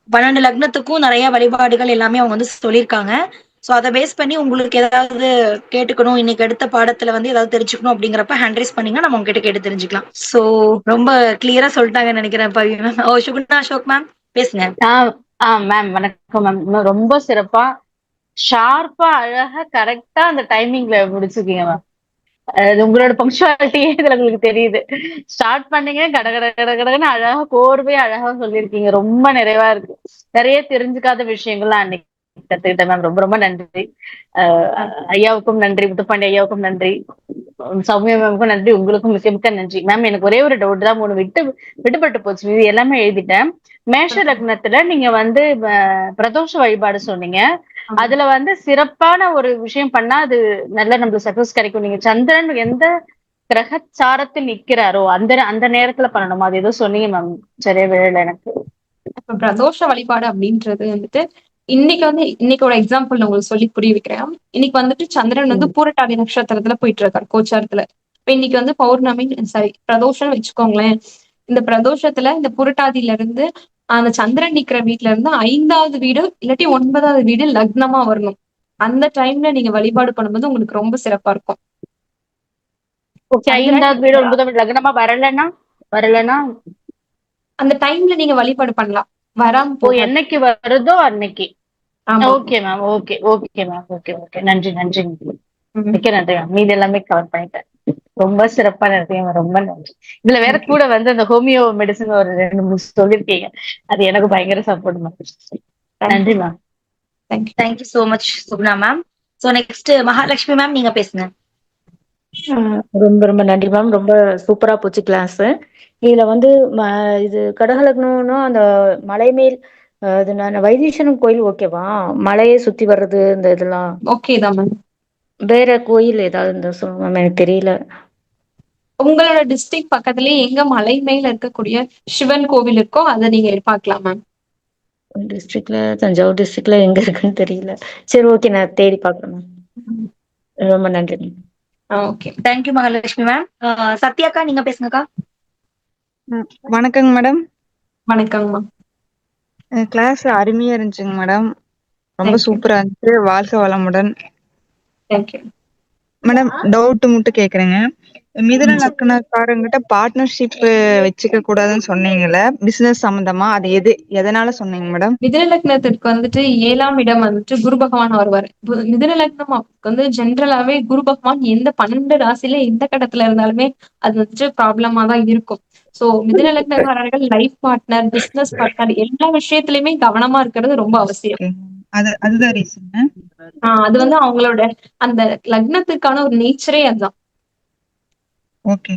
12 லக்னத்துக்கும் நிறைய வழிபாடுகள் எல்லாமே அவங்க வந்து சொல்லியிருக்காங்க. சோ அதை பேஸ் பண்ணி உங்களுக்கு ஏதாவது கேட்டுக்கணும், இன்னைக்கு எடுத்த பாடத்துல வந்து ஏதாவது தெரிஞ்சுக்கணும் அப்படிங்கிறப்ப ஹேண்ட் ரைஸ் பண்ணீங்கன்னா நம்ம உங்ககிட்ட கேட்டு தெரிஞ்சுக்கலாம். சோ ரொம்ப கிளியரா சொல்லிட்டாங்கன்னு நினைக்கிறேன் பவி மேம். ஓ சுகுணா அசோக் மேம் பேசுங்க. மேம் வணக்கம் மேம். ரொம்ப சிறப்பா ஷார்ப்பா அழகா கரெக்டா அந்த டைமிங்ல முடிச்சிருக்கீங்க மேம். உங்களோட பங்க்சுவாலிட்டியே இதுல உங்களுக்கு தெரியுது. ஸ்டார்ட் பண்ணீங்க கட கட கட கடன்னு அழகா கோர்வையா அழகா சொல்லியிருக்கீங்க. ரொம்ப நிறைவா இருக்கு. நிறைய தெரிஞ்சுக்காத விஷயங்கள்லாம் அன்னைக்கு கத்துக்கிட்டேன் மேம். ரொம்ப ரொம்ப நன்றி. ஐயாவுக்கும் நன்றி, முத்துப்பாண்டி ஐயாவுக்கும் நன்றி, சௌமியா மேமுக்கும் நன்றி, உங்களுக்கும் மிக்க மிக்க நன்றி மேம். எனக்கு ஒரே ஒரு டவுட் தான், 3 விட்டுப்பட்டு போச்சு. இது எல்லாமே எழுதிட்டேன். மேஷ லக்னத்துல நீங்க வந்து பிரதோஷ வழிபாடு சொன்னீங்க. அதுல வந்து சிறப்பான ஒரு விஷயம் பண்ணா அது நல்ல நம்மளுக்கு சக்சஸ் கிடைக்கும். நீங்க சந்திரன் எந்த கிரக சாரத்தில் நிக்கிறாரோ அந்த அந்த நேரத்துல பண்ணணுமா? அது ஏதோ சொன்னீங்க மேம், சரியா விழல எனக்கு. இப்ப பிரதோஷ வழிபாடு அப்படின்றது வந்துட்டு இன்னைக்கோட எக்ஸாம்பிள் நான் உங்களுக்கு சொல்லி புரிய வைக்கிறேன். இன்னைக்கு வந்துட்டு சந்திரன் வந்து பூரட்டாதி நட்சத்திரத்துல போயிட்டு இருக்காரு கோச்சாரத்துல. இப்ப இன்னைக்கு வந்து பௌர்ணமி பிரதோஷம் வச்சுக்கோங்களேன். இந்த பிரதோஷத்துல இந்த புரட்டாதியில இருந்து அந்த சந்திரன் நிக்கிற வீட்டுல இருந்து 5வது வீடு இல்லாட்டி 9வது வீடு லக்னமா வரணும். அந்த டைம்ல நீங்க வழிபாடு பண்ணும்போது உங்களுக்கு ரொம்ப சிறப்பா இருக்கும். 5வது வீடு 9வது வீடு லக்னமா வரலன்னா அந்த டைம்ல நீங்க வழிபாடு பண்ணலாம். வராம என்னைக்கு வருதோ அன்னைக்கு. Okay ma'am. Okay ma'am. Okay நன்றி மிக்க நன்றி மேம். மீது எல்லாமே கவர் பண்ணிட்டேன். ரொம்ப சிறப்பா இருக்கீங்க. ரொம்ப நன்றி. இதுல வேற கூட வந்து அந்த ஹோமியோ மெடிசன் ஒரு 2-3 சொல்லிருக்கீங்க. அது எனக்கு பயங்கர சப்போர்ட் மேம். நன்றி ma'am. Thank you so much Suguna ma'am. So next Mahalakshmi ma'am நீங்க பேசுங்க. ரொம்ப நன்றி மேம். ரொம்ப சூப்பரா போச்சு கிளாஸ். இதுல வந்து இது கடகலக்னம்னா அந்த மலை மேல் வைத்தீஸ்வரன் கோயில் ஓகேவா? மலையை சுத்தி வர்றது இந்த இதெல்லாம் ஓகே தான் மேம். வேற கோயில் ஏதாவது இருந்தா சொல்லுங்க மேம், எனக்கு தெரியல. உங்களோட டிஸ்ட்ரிக்ட் பக்கத்துலயே எங்க மலை மேல இருக்கக்கூடிய சிவன் கோவில் இருக்கோ அதை நீங்க பார்க்கலாம் மேம். டிஸ்ட்ரிக்ட்ல தஞ்சாவூர் டிஸ்ட்ரிக்ட்ல எங்க இருக்குன்னு தெரியல. சரி ஓகே, நான் தேடி பாக்குறேன் மேம். ரொம்ப நன்றி ma'am. Okay thank you Mahalakshmi ma'am. சத்யாக்கா நீங்க பேசுங்கக்கா. வணக்கங்க மேடம். வணக்கங்கம்மா. கிளாஸ் அருமையா இருந்துச்சுங்க மேடம். ரொம்ப சூப்பரா இருந்துச்சு. வாழ்க வளமுடன். Thank you madam. டவுட் மட்டும் கேக்குறேங்க. மிதுன லக்னக்காரங்கிட்ட பார்ட்னர்ஷிப் வச்சுக்க கூடாதுன்னு சொன்னீங்கல்ல, பிசினஸ் சம்பந்தமா, அது எதனால சொன்னீங்க மேடம்? மிதுன லக்னத்திற்கு வந்துட்டு 7ஆம் இடம் வந்துட்டு குரு பகவான் வருவாரு. மிதுன லக்னம் வந்து ஜென்ரலாவே குரு பகவான் எந்த 12 ராசியில எந்த கடத்துல இருந்தாலுமே அது வந்துட்டு ப்ராப்ளமா தான் இருக்கும். சோ மிதுன லக்னக்காரர்கள் லைஃப் பார்ட்னர், பிசினஸ் பார்ட்னர் எல்லா விஷயத்திலயுமே கவனமா இருக்கிறது ரொம்ப அவசியம். அதுதான் ரீசன். அது வந்து அவங்களோட அந்த லக்னத்துக்கான ஒரு நேச்சரே அதுதான். Okay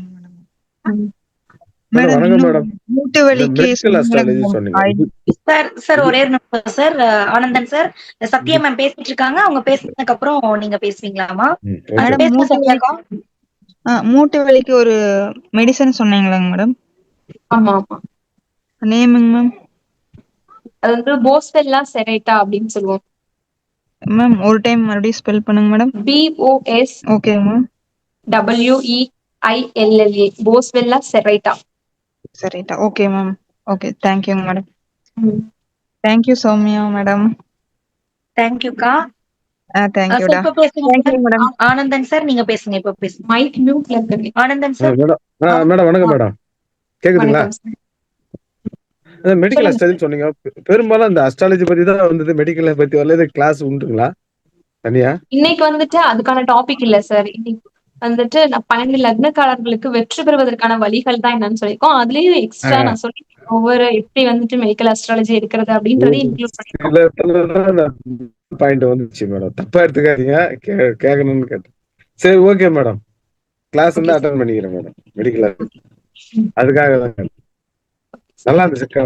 madam. மூட்டு வலிக்கு சார் ஒரே நிமிஷம் sir. Anandan sir, Sathya ma'am பேசிட்டு இருக்காங்க. அவங்க பேசினதுக்கு அப்புறம் நீங்க பேசுவீங்களாமா? மூட்டு வலிக்கு ஒரு மெடிசன் சொன்னீங்களாங்க மேடம்? ஆமா ஆமா. நேமுங்க மேம்? அது வந்து போஸ்வெல்லா செரேட்டா அப்படின்னு சொல்லுவோம் மேம். ஒரு டைம் மறுபடியும் ஸ்பெல் பண்ணுங்க madam. BOS okay ma'am. WEILLA boswellia serrata. Serrata. Okay ma'am. Okay, thank you madam. Thank you Soumya madam. தேங்க்யூக்கா. தேங்க்யூடா. மேடம். ஆனந்தன் சார் நீங்க பேசுங்க. இப்ப பேசுங்க. மைக் மியூட்ல இருக்கு. ஆனந்தன் சார். மேடம் வணக்கம் மேடம். கேக்குதுங்களா? மெடிக்கல் அஸ்ட்ராலஜி சொன்னீங்க. பெரும்பாலும் அந்த அஸ்ட்ராலஜி பத்தி தான் வந்தது, மெடிக்கல் பத்தி வரல. கிளாஸ் உண்டுங்களா தனியா? இன்னைக்கு வந்துட்டு அதுக்கான டாபிக் இல்ல சார். இன்னைக்கு வந்துட்டு நான் 12 லக்னக்காரர்களுக்கு வெற்றி பெறுவதற்கான வழிகள் தான் என்னன்னு சொல்லியிருக்கோம். அதுலயும் எக்ஸ்ட்ரா நான் சொல்லி ஒவ்வொரு எப்படி வந்துட்டு மெடிக்கல் அஸ்ட்ராலஜி எடுக்கிறது அப்படின்றதையும் இன்க்ளூட் பண்ணிருக்கோம். பாயிண்ட் வந்துச்சு மேடம், தப்பா எடுத்துக்காதீங்க, கேட்கணும்னு கேட்டேன். சரி ஓகே மேடம். கிளாஸ் Okay, வந்து sir. அட்டன் பண்ணிக்கிறேன் மேடம் மெடிக்கல். அதுக்காக தான் நல்லா இருந்துச்சு.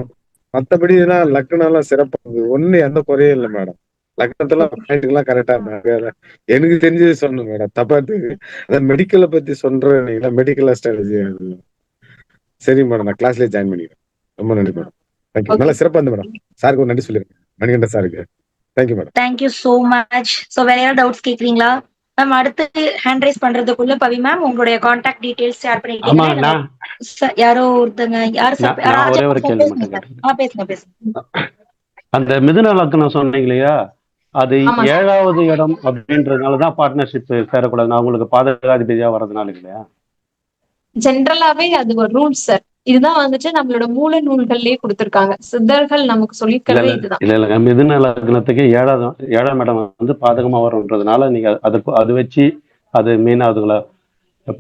மத்தபடி எல்லாம் லக்னம் எல்லாம் சிறப்பா இருந்தது. ஒண்ணு எந்த குறையும் இல்லை மேடம். லக்னத்துல பாயிண்ட்லாம் கரெக்டா இருந்தாங்க. எனக்கு தெரிஞ்சது சொன்னேன் மேடம். தப்பா அதான் மெடிக்கலை பத்தி சொல்றேன். மெடிக்கல் அஸ்ட்ராலஜி சரி மேடம், நான் கிளாஸ்லயே ஜாயின் பண்ணிக்கிறேன். ரொம்ப நன்றி மேடம். தேங்க்யூ. நல்லா சிறப்பா இருந்து மேடம். சாருக்கு ஒரு நன்றி சொல்லிருக்கேன், மணிகண்டன் சாருக்கு. Thank you madam. Thank you so much. So வேற யாராவது டவுட்ஸ் கேக்குறீங்களா மேம்? அடுத்து ஹேண்ட் ரைஸ் பண்றதுக்குள்ள பவி மேம் உங்களுடைய கான்டாக்ட் டீடைல்ஸ் ஷேர் பண்ணிட்டீங்கன்னா யாரோ ஒருத்தங்க ஒரே ஒரு கேள்வி மட்டும் கேட்டேன். பேசுங்க. அந்த மிதுன லக்னம் சொன்னீங்க இல்லையா, அது 7வது இடம் அப்படின்றதுனாலதான் பார்ட்னர்ஷிப் சேரக்கூடாது. நான் உங்களுக்கு பாதகாதிபதியா வர்றதுனால இல்லையா? ஜென்ரலாவே அது ஒரு ரூல் சார். இதுதான் வந்துட்டு நம்மளோட மூல நூல்கள்லயே கொடுத்திருக்காங்க. சித்தர்கள் நமக்கு சொல்லிக்கிறதே இதுதான். இல்ல மிதுன லக்னத்துக்கு 7ஆம் இடம் வந்து பாதகமா வரும்ன்றதுனால நீங்க அது வச்சு அது மெயினா அதுங்கள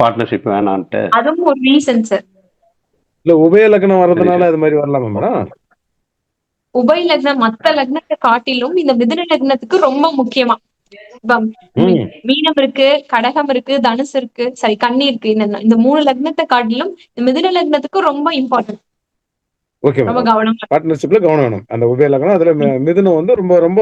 பார்ட்னர்ஷிப் வேணான்ட்டு அதுவும் ஒரு ரீசன் சார். இல்ல உபய லக்னம் வர்றதுனால அது மாதிரி வரலாமா மேடம்? உபய லக்னம் மத்த லக்னத்தை காட்டிலும் இந்த மிதுன லக்னத்துக்கு ரொம்ப முக்கியமா. மீனம் இருக்கு, கடகம் இருக்கு, தனுசு இருக்கு, சரி கன்னி இருக்கு. இந்த 3 லக்னத்தை காட்டிலும் இந்த மிதுன லக்னத்துக்கு ரொம்ப இம்பார்ட்டன்ட். ஓகே ரொம்ப கவனம். பார்ட்னர்ஷிப்ல கவனம் வேணும். அந்த உபய லக்னம் அதுல மிதுனம் வந்து ரொம்ப ரொம்ப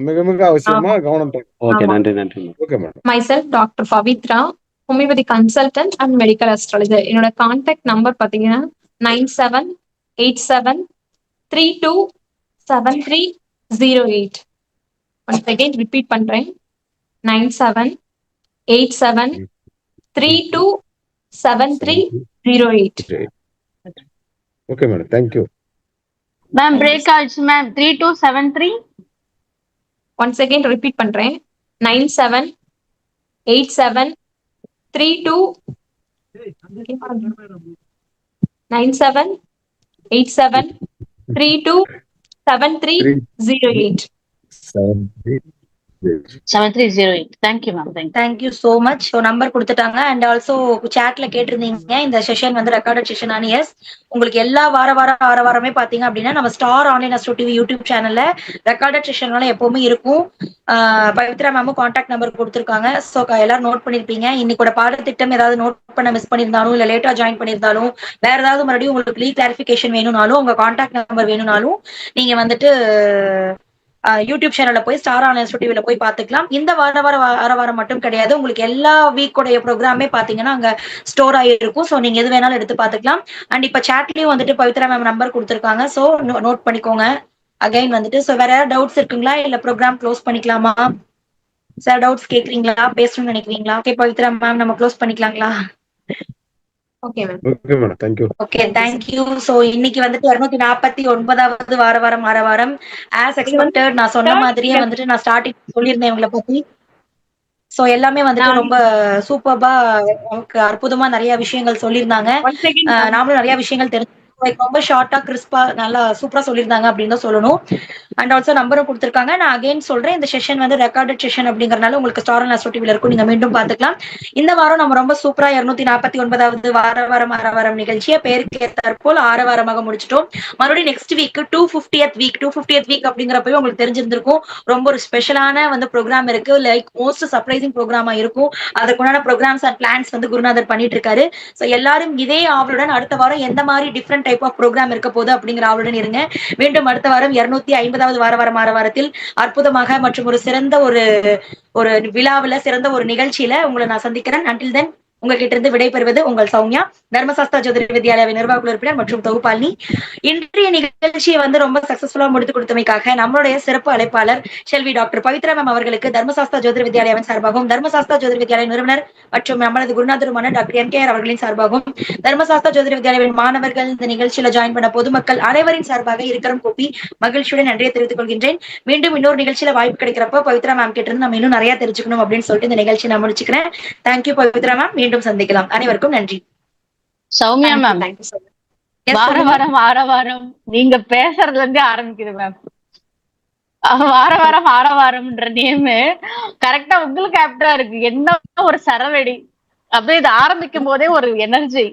மிக மிக அவசியமா கவனம் தேவை. ஓகே, நன்றி. Okay madam. Myself doctor Pavithra, homeopathy consultant and medical astrologer. என்னோட கான்டாக்ட் நம்பர் பாத்தீங்கன்னா 9787327308. ஒன்ஸ் அகைன் ரிப்பீட் பண்றேன், 9787327308. Okay madam, thank you ma'am. Break ஆயிடுச்சு மேம். 3273. ஒன்ஸ் அகைன் ரிப்பீட் பண்றேன், 9787327308. 7308. Thank you ma'am. Thank you so much. Number கொடுத்துட்டாங்க. அண்ட் ஆல்சோ சாட்ல கேட்டிருந்தீங்க இந்த session வந்து recorded session ஆன. எஸ், உங்களுக்கு எல்லா வாரமே பாத்தீங்க அப்படின்னா நம்ம star Online Astro TV YouTube சேனல்ல ரெக்கார்டட் செஷன்லாம் எப்பவுமே இருக்கும். பவித்ரா மேமும் கான்டாக்ட் நம்பர் கொடுத்துருக்காங்க. ஸோ எல்லாரும் நோட் பண்ணிருப்பீங்க. இன்னைக்கு பாடத்திட்டம் ஏதாவது நோட் பண்ண மிஸ் பண்ணியிருந்தாலும் இல்ல லேட்டா ஜாயின் பண்ணியிருந்தாலும் வேற ஏதாவது மறுபடியும் உங்களுக்கு கிளாரிபிகேஷன் வேணும்னாலும் உங்க கான்டாக்ட் நம்பர் வேணும்னாலும் நீங்க வந்துட்டு யூடியூப் சேனல்ல போய் ஸ்டார் ஆன்லைன் அஸ்ட்ரோ டிவில போய் பாத்துக்கலாம். இந்த வாரம் மட்டும் கிடையாது, உங்களுக்கு எல்லா வீக்கோடைய ப்ரோக்ராமே பாத்தீங்கன்னா அங்க ஸ்டோர் ஆகிருக்கும். ஸோ நீங்க எது வேணாலும் எடுத்து பாத்துக்கலாம். அண்ட் இப்ப சாட்லயும் வந்துட்டு பவித்ரா மேம் நம்பர் கொடுத்துருக்காங்க. ஸோ நோட் பண்ணிக்கோங்க அகைன் வந்துட்டு. ஸோ வேற ஏதாவது டவுட்ஸ் இருக்குங்களா இல்ல ப்ரோக்ராம் க்ளோஸ் பண்ணிக்கலாமா சார்? டவுட்ஸ் கேக்குறீங்களா, பேசணும்னு நினைக்கிறீங்களா? ஓகே பவித்ரா மேம், நம்ம க்ளோஸ் பண்ணிக்கலாங்களா? Okay ma'am. Okay madam, thank you. Okay, thank you. So இன்னைக்கு வந்துட்டு 249வது வாரம் ஆஸ் எக்ஸ்பெக்டட் நான் சொன்ன மாதிரியே வந்துட்டு நான் ஸ்டார்டிங் சொல்லியிருந்தேன் இவங்களை பத்தி. சோ எல்லாமே வந்துட்டு ரொம்ப சூப்பர்பா நமக்கு அற்புதமா நிறைய விஷயங்கள் சொல்லியிருந்தாங்க. நாமளும் நிறைய விஷயங்கள் தெரிஞ்சு ரொம்ப ஷார்ட்டா கிறிஸ்பா நல்லா சூப்பரா சொல்லியிருந்தாங்க அப்படின்னு தான் சொல்லணும். அண்ட் ஆல்சோ நம்பரும் கொடுத்துருக்காங்க. நான் அகைன் சொல்றேன், இந்த செஷன் வந்து ரெக்கார்டட் செஷன் அப்படிங்கறதுனால உங்களுக்கு ஸ்டார் ஆன்லைன் அஸ்ட்ரோ டிவில இருக்கும், நீங்க மீண்டும் பாத்துக்கலாம். இந்த வாரம் நம்ம ரொம்ப சூப்பரா 249வது வாரம் நிகழ்ச்சியை பேருக்கு ஏற்றாற்போல் 6 வாரமாக முடிச்சிட்டோம். மறுபடியும் நெக்ஸ்ட் வீக் 250th வீக் அப்படிங்கிறப்பவே உங்களுக்கு தெரிஞ்சிருந்திருக்கும். ரொம்ப ஒரு ஸ்பெஷலான வந்து ப்ரோக்ராம் இருக்கு. லைக் மோஸ்ட் சர்ப்ரைசிங் ப்ரோக்ராமா இருக்கும். அதுக்குண்டான ப்ரோக்ராம்ஸ் அண்ட் பிளான்ஸ் வந்து குருநாதர் பண்ணிட்டு இருக்காரு. சோ எல்லாரும் இதே ஆவலுடன் அடுத்த வாரம் எந்த மாதிரி டிஃப்ரெண்ட் டைப் ஆஃப் ப்ரோக்ராம் இருக்க போது அப்படிங்கிற ஆவலுடன் இருங்க. மீண்டும் அடுத்த வாரம் 250வது வாரத்தில் அற்புதமாக மற்றும் ஒரு சிறந்த ஒரு விழாவில சிறந்த ஒரு நிகழ்ச்சியில உங்களை நான் சந்திக்கிறேன். அன்டில் தென் உங்ககிட்ட இருந்து விடைபெறுவது உங்கள் சௌமியா, தர்மசாஸ்தா ஜோதிட வித்யாலயாவின் நிர்வாக உறுப்பினர் மற்றும் தொகுப்பாளினி. இன்றைய நிகழ்ச்சியை வந்து ரொம்ப சக்சஸ்ஃபுல்லா முடித்து கொடுத்தமைக்காக நம்மளுடைய சிறப்பு அழைப்பாளர் செல்வி டாக்டர் பவித்ரா மேம் அவர்களுக்கு தர்மசாஸ்தா ஜோதிட வித்யாலயாவின் சார்பாகவும், தர்மசாஸ்தா ஜோதிட வித்யாலய நிறுவனர் மற்றும் நம்மளது குருநாதருமான டாக்டர் MKR அவர்களின் சார்பாகவும், தர்மசாஸ்தா ஜோதிட வித்யாலயாவின் மாணவர்கள், இந்த நிகழ்ச்சியில ஜாயின் பண்ண பொதுமக்கள் அனைவரின் சார்பாக இருக்கிறம் கூப்பி மகிழ்ச்சியுடன் நன்றியை தெரிவித்துக் கொள்கின்றேன். மீண்டும் இன்னொரு நிகழ்ச்சியில வாய்ப்பு கிடைக்கிறப்ப பவித்ரா மேம் கிட்ட இருந்து நம்ம இன்னும் நிறைய தெரிஞ்சுக்கணும் அப்படின்னு சொல்லிட்டு இந்த நிகழ்ச்சி நான் முடிச்சுக்கிறேன். தேங்க்யூ பவித்ரா மேம், மீண்டும் சந்திக்கலாம். அனைவருக்கும் நன்றி. சௌமியா மேம், வாரம் நீங்க பேசுறதுல இருந்தே ஆரம்பிக்குது மேம். வாரம்ன்ற நேம் கரெக்டா உங்களுக்கு ஆப்டா இருக்கு. என்ன ஒரு சரவெடி, அப்படியே இது ஆரம்பிக்கும் போதே ஒரு எனர்ஜி,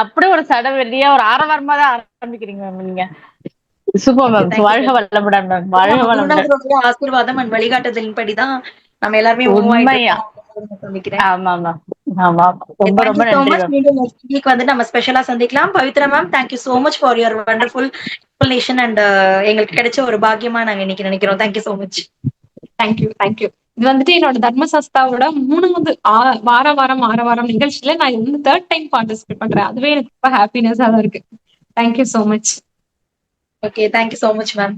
அப்படியே ஒரு சடவெடியா ஒரு வாரமா தான் ஆரம்பிக்கிறீங்க மேம் நீங்க. Super ma'am. வாழ்க வளமுடன் மேம். வாழ்க வளமுடன். ஆசீர்வாதம் அண்ட் வழிகாட்டுதலின்படிதான் நம்ம எல்லாருமே உண்மையா. ஆமா மேம். ஆமா ரொம்ப ரொம்ப தேங்க்யூ சோ நன்றி மச். மேம். மீண்டும் next week வந்து நம்ம ஸ்பெஷலா சந்திக்கலாம். Pavithra ma'am, thank you so much for your wonderful explanation and எங்களுக்கு கிடைச்ச ஒரு பாக்கியமா நாங்க இன்னைக்கு நினைக்கிறோம். Thank you so much. தேங்க்யூ. இது வந்துட்டு என்னோட தர்மசாஸ்தாவோட 3வது வாரம் நிகழ்ச்சியில நான் இது வந்து 3rd டைம் பார்ட்டிசிபேட் பண்றேன். அதுவே எனக்கு ரொம்ப ஹாப்பினஸா தான் இருக்கு. Thank you so much. Okay, thank you so much ma'am.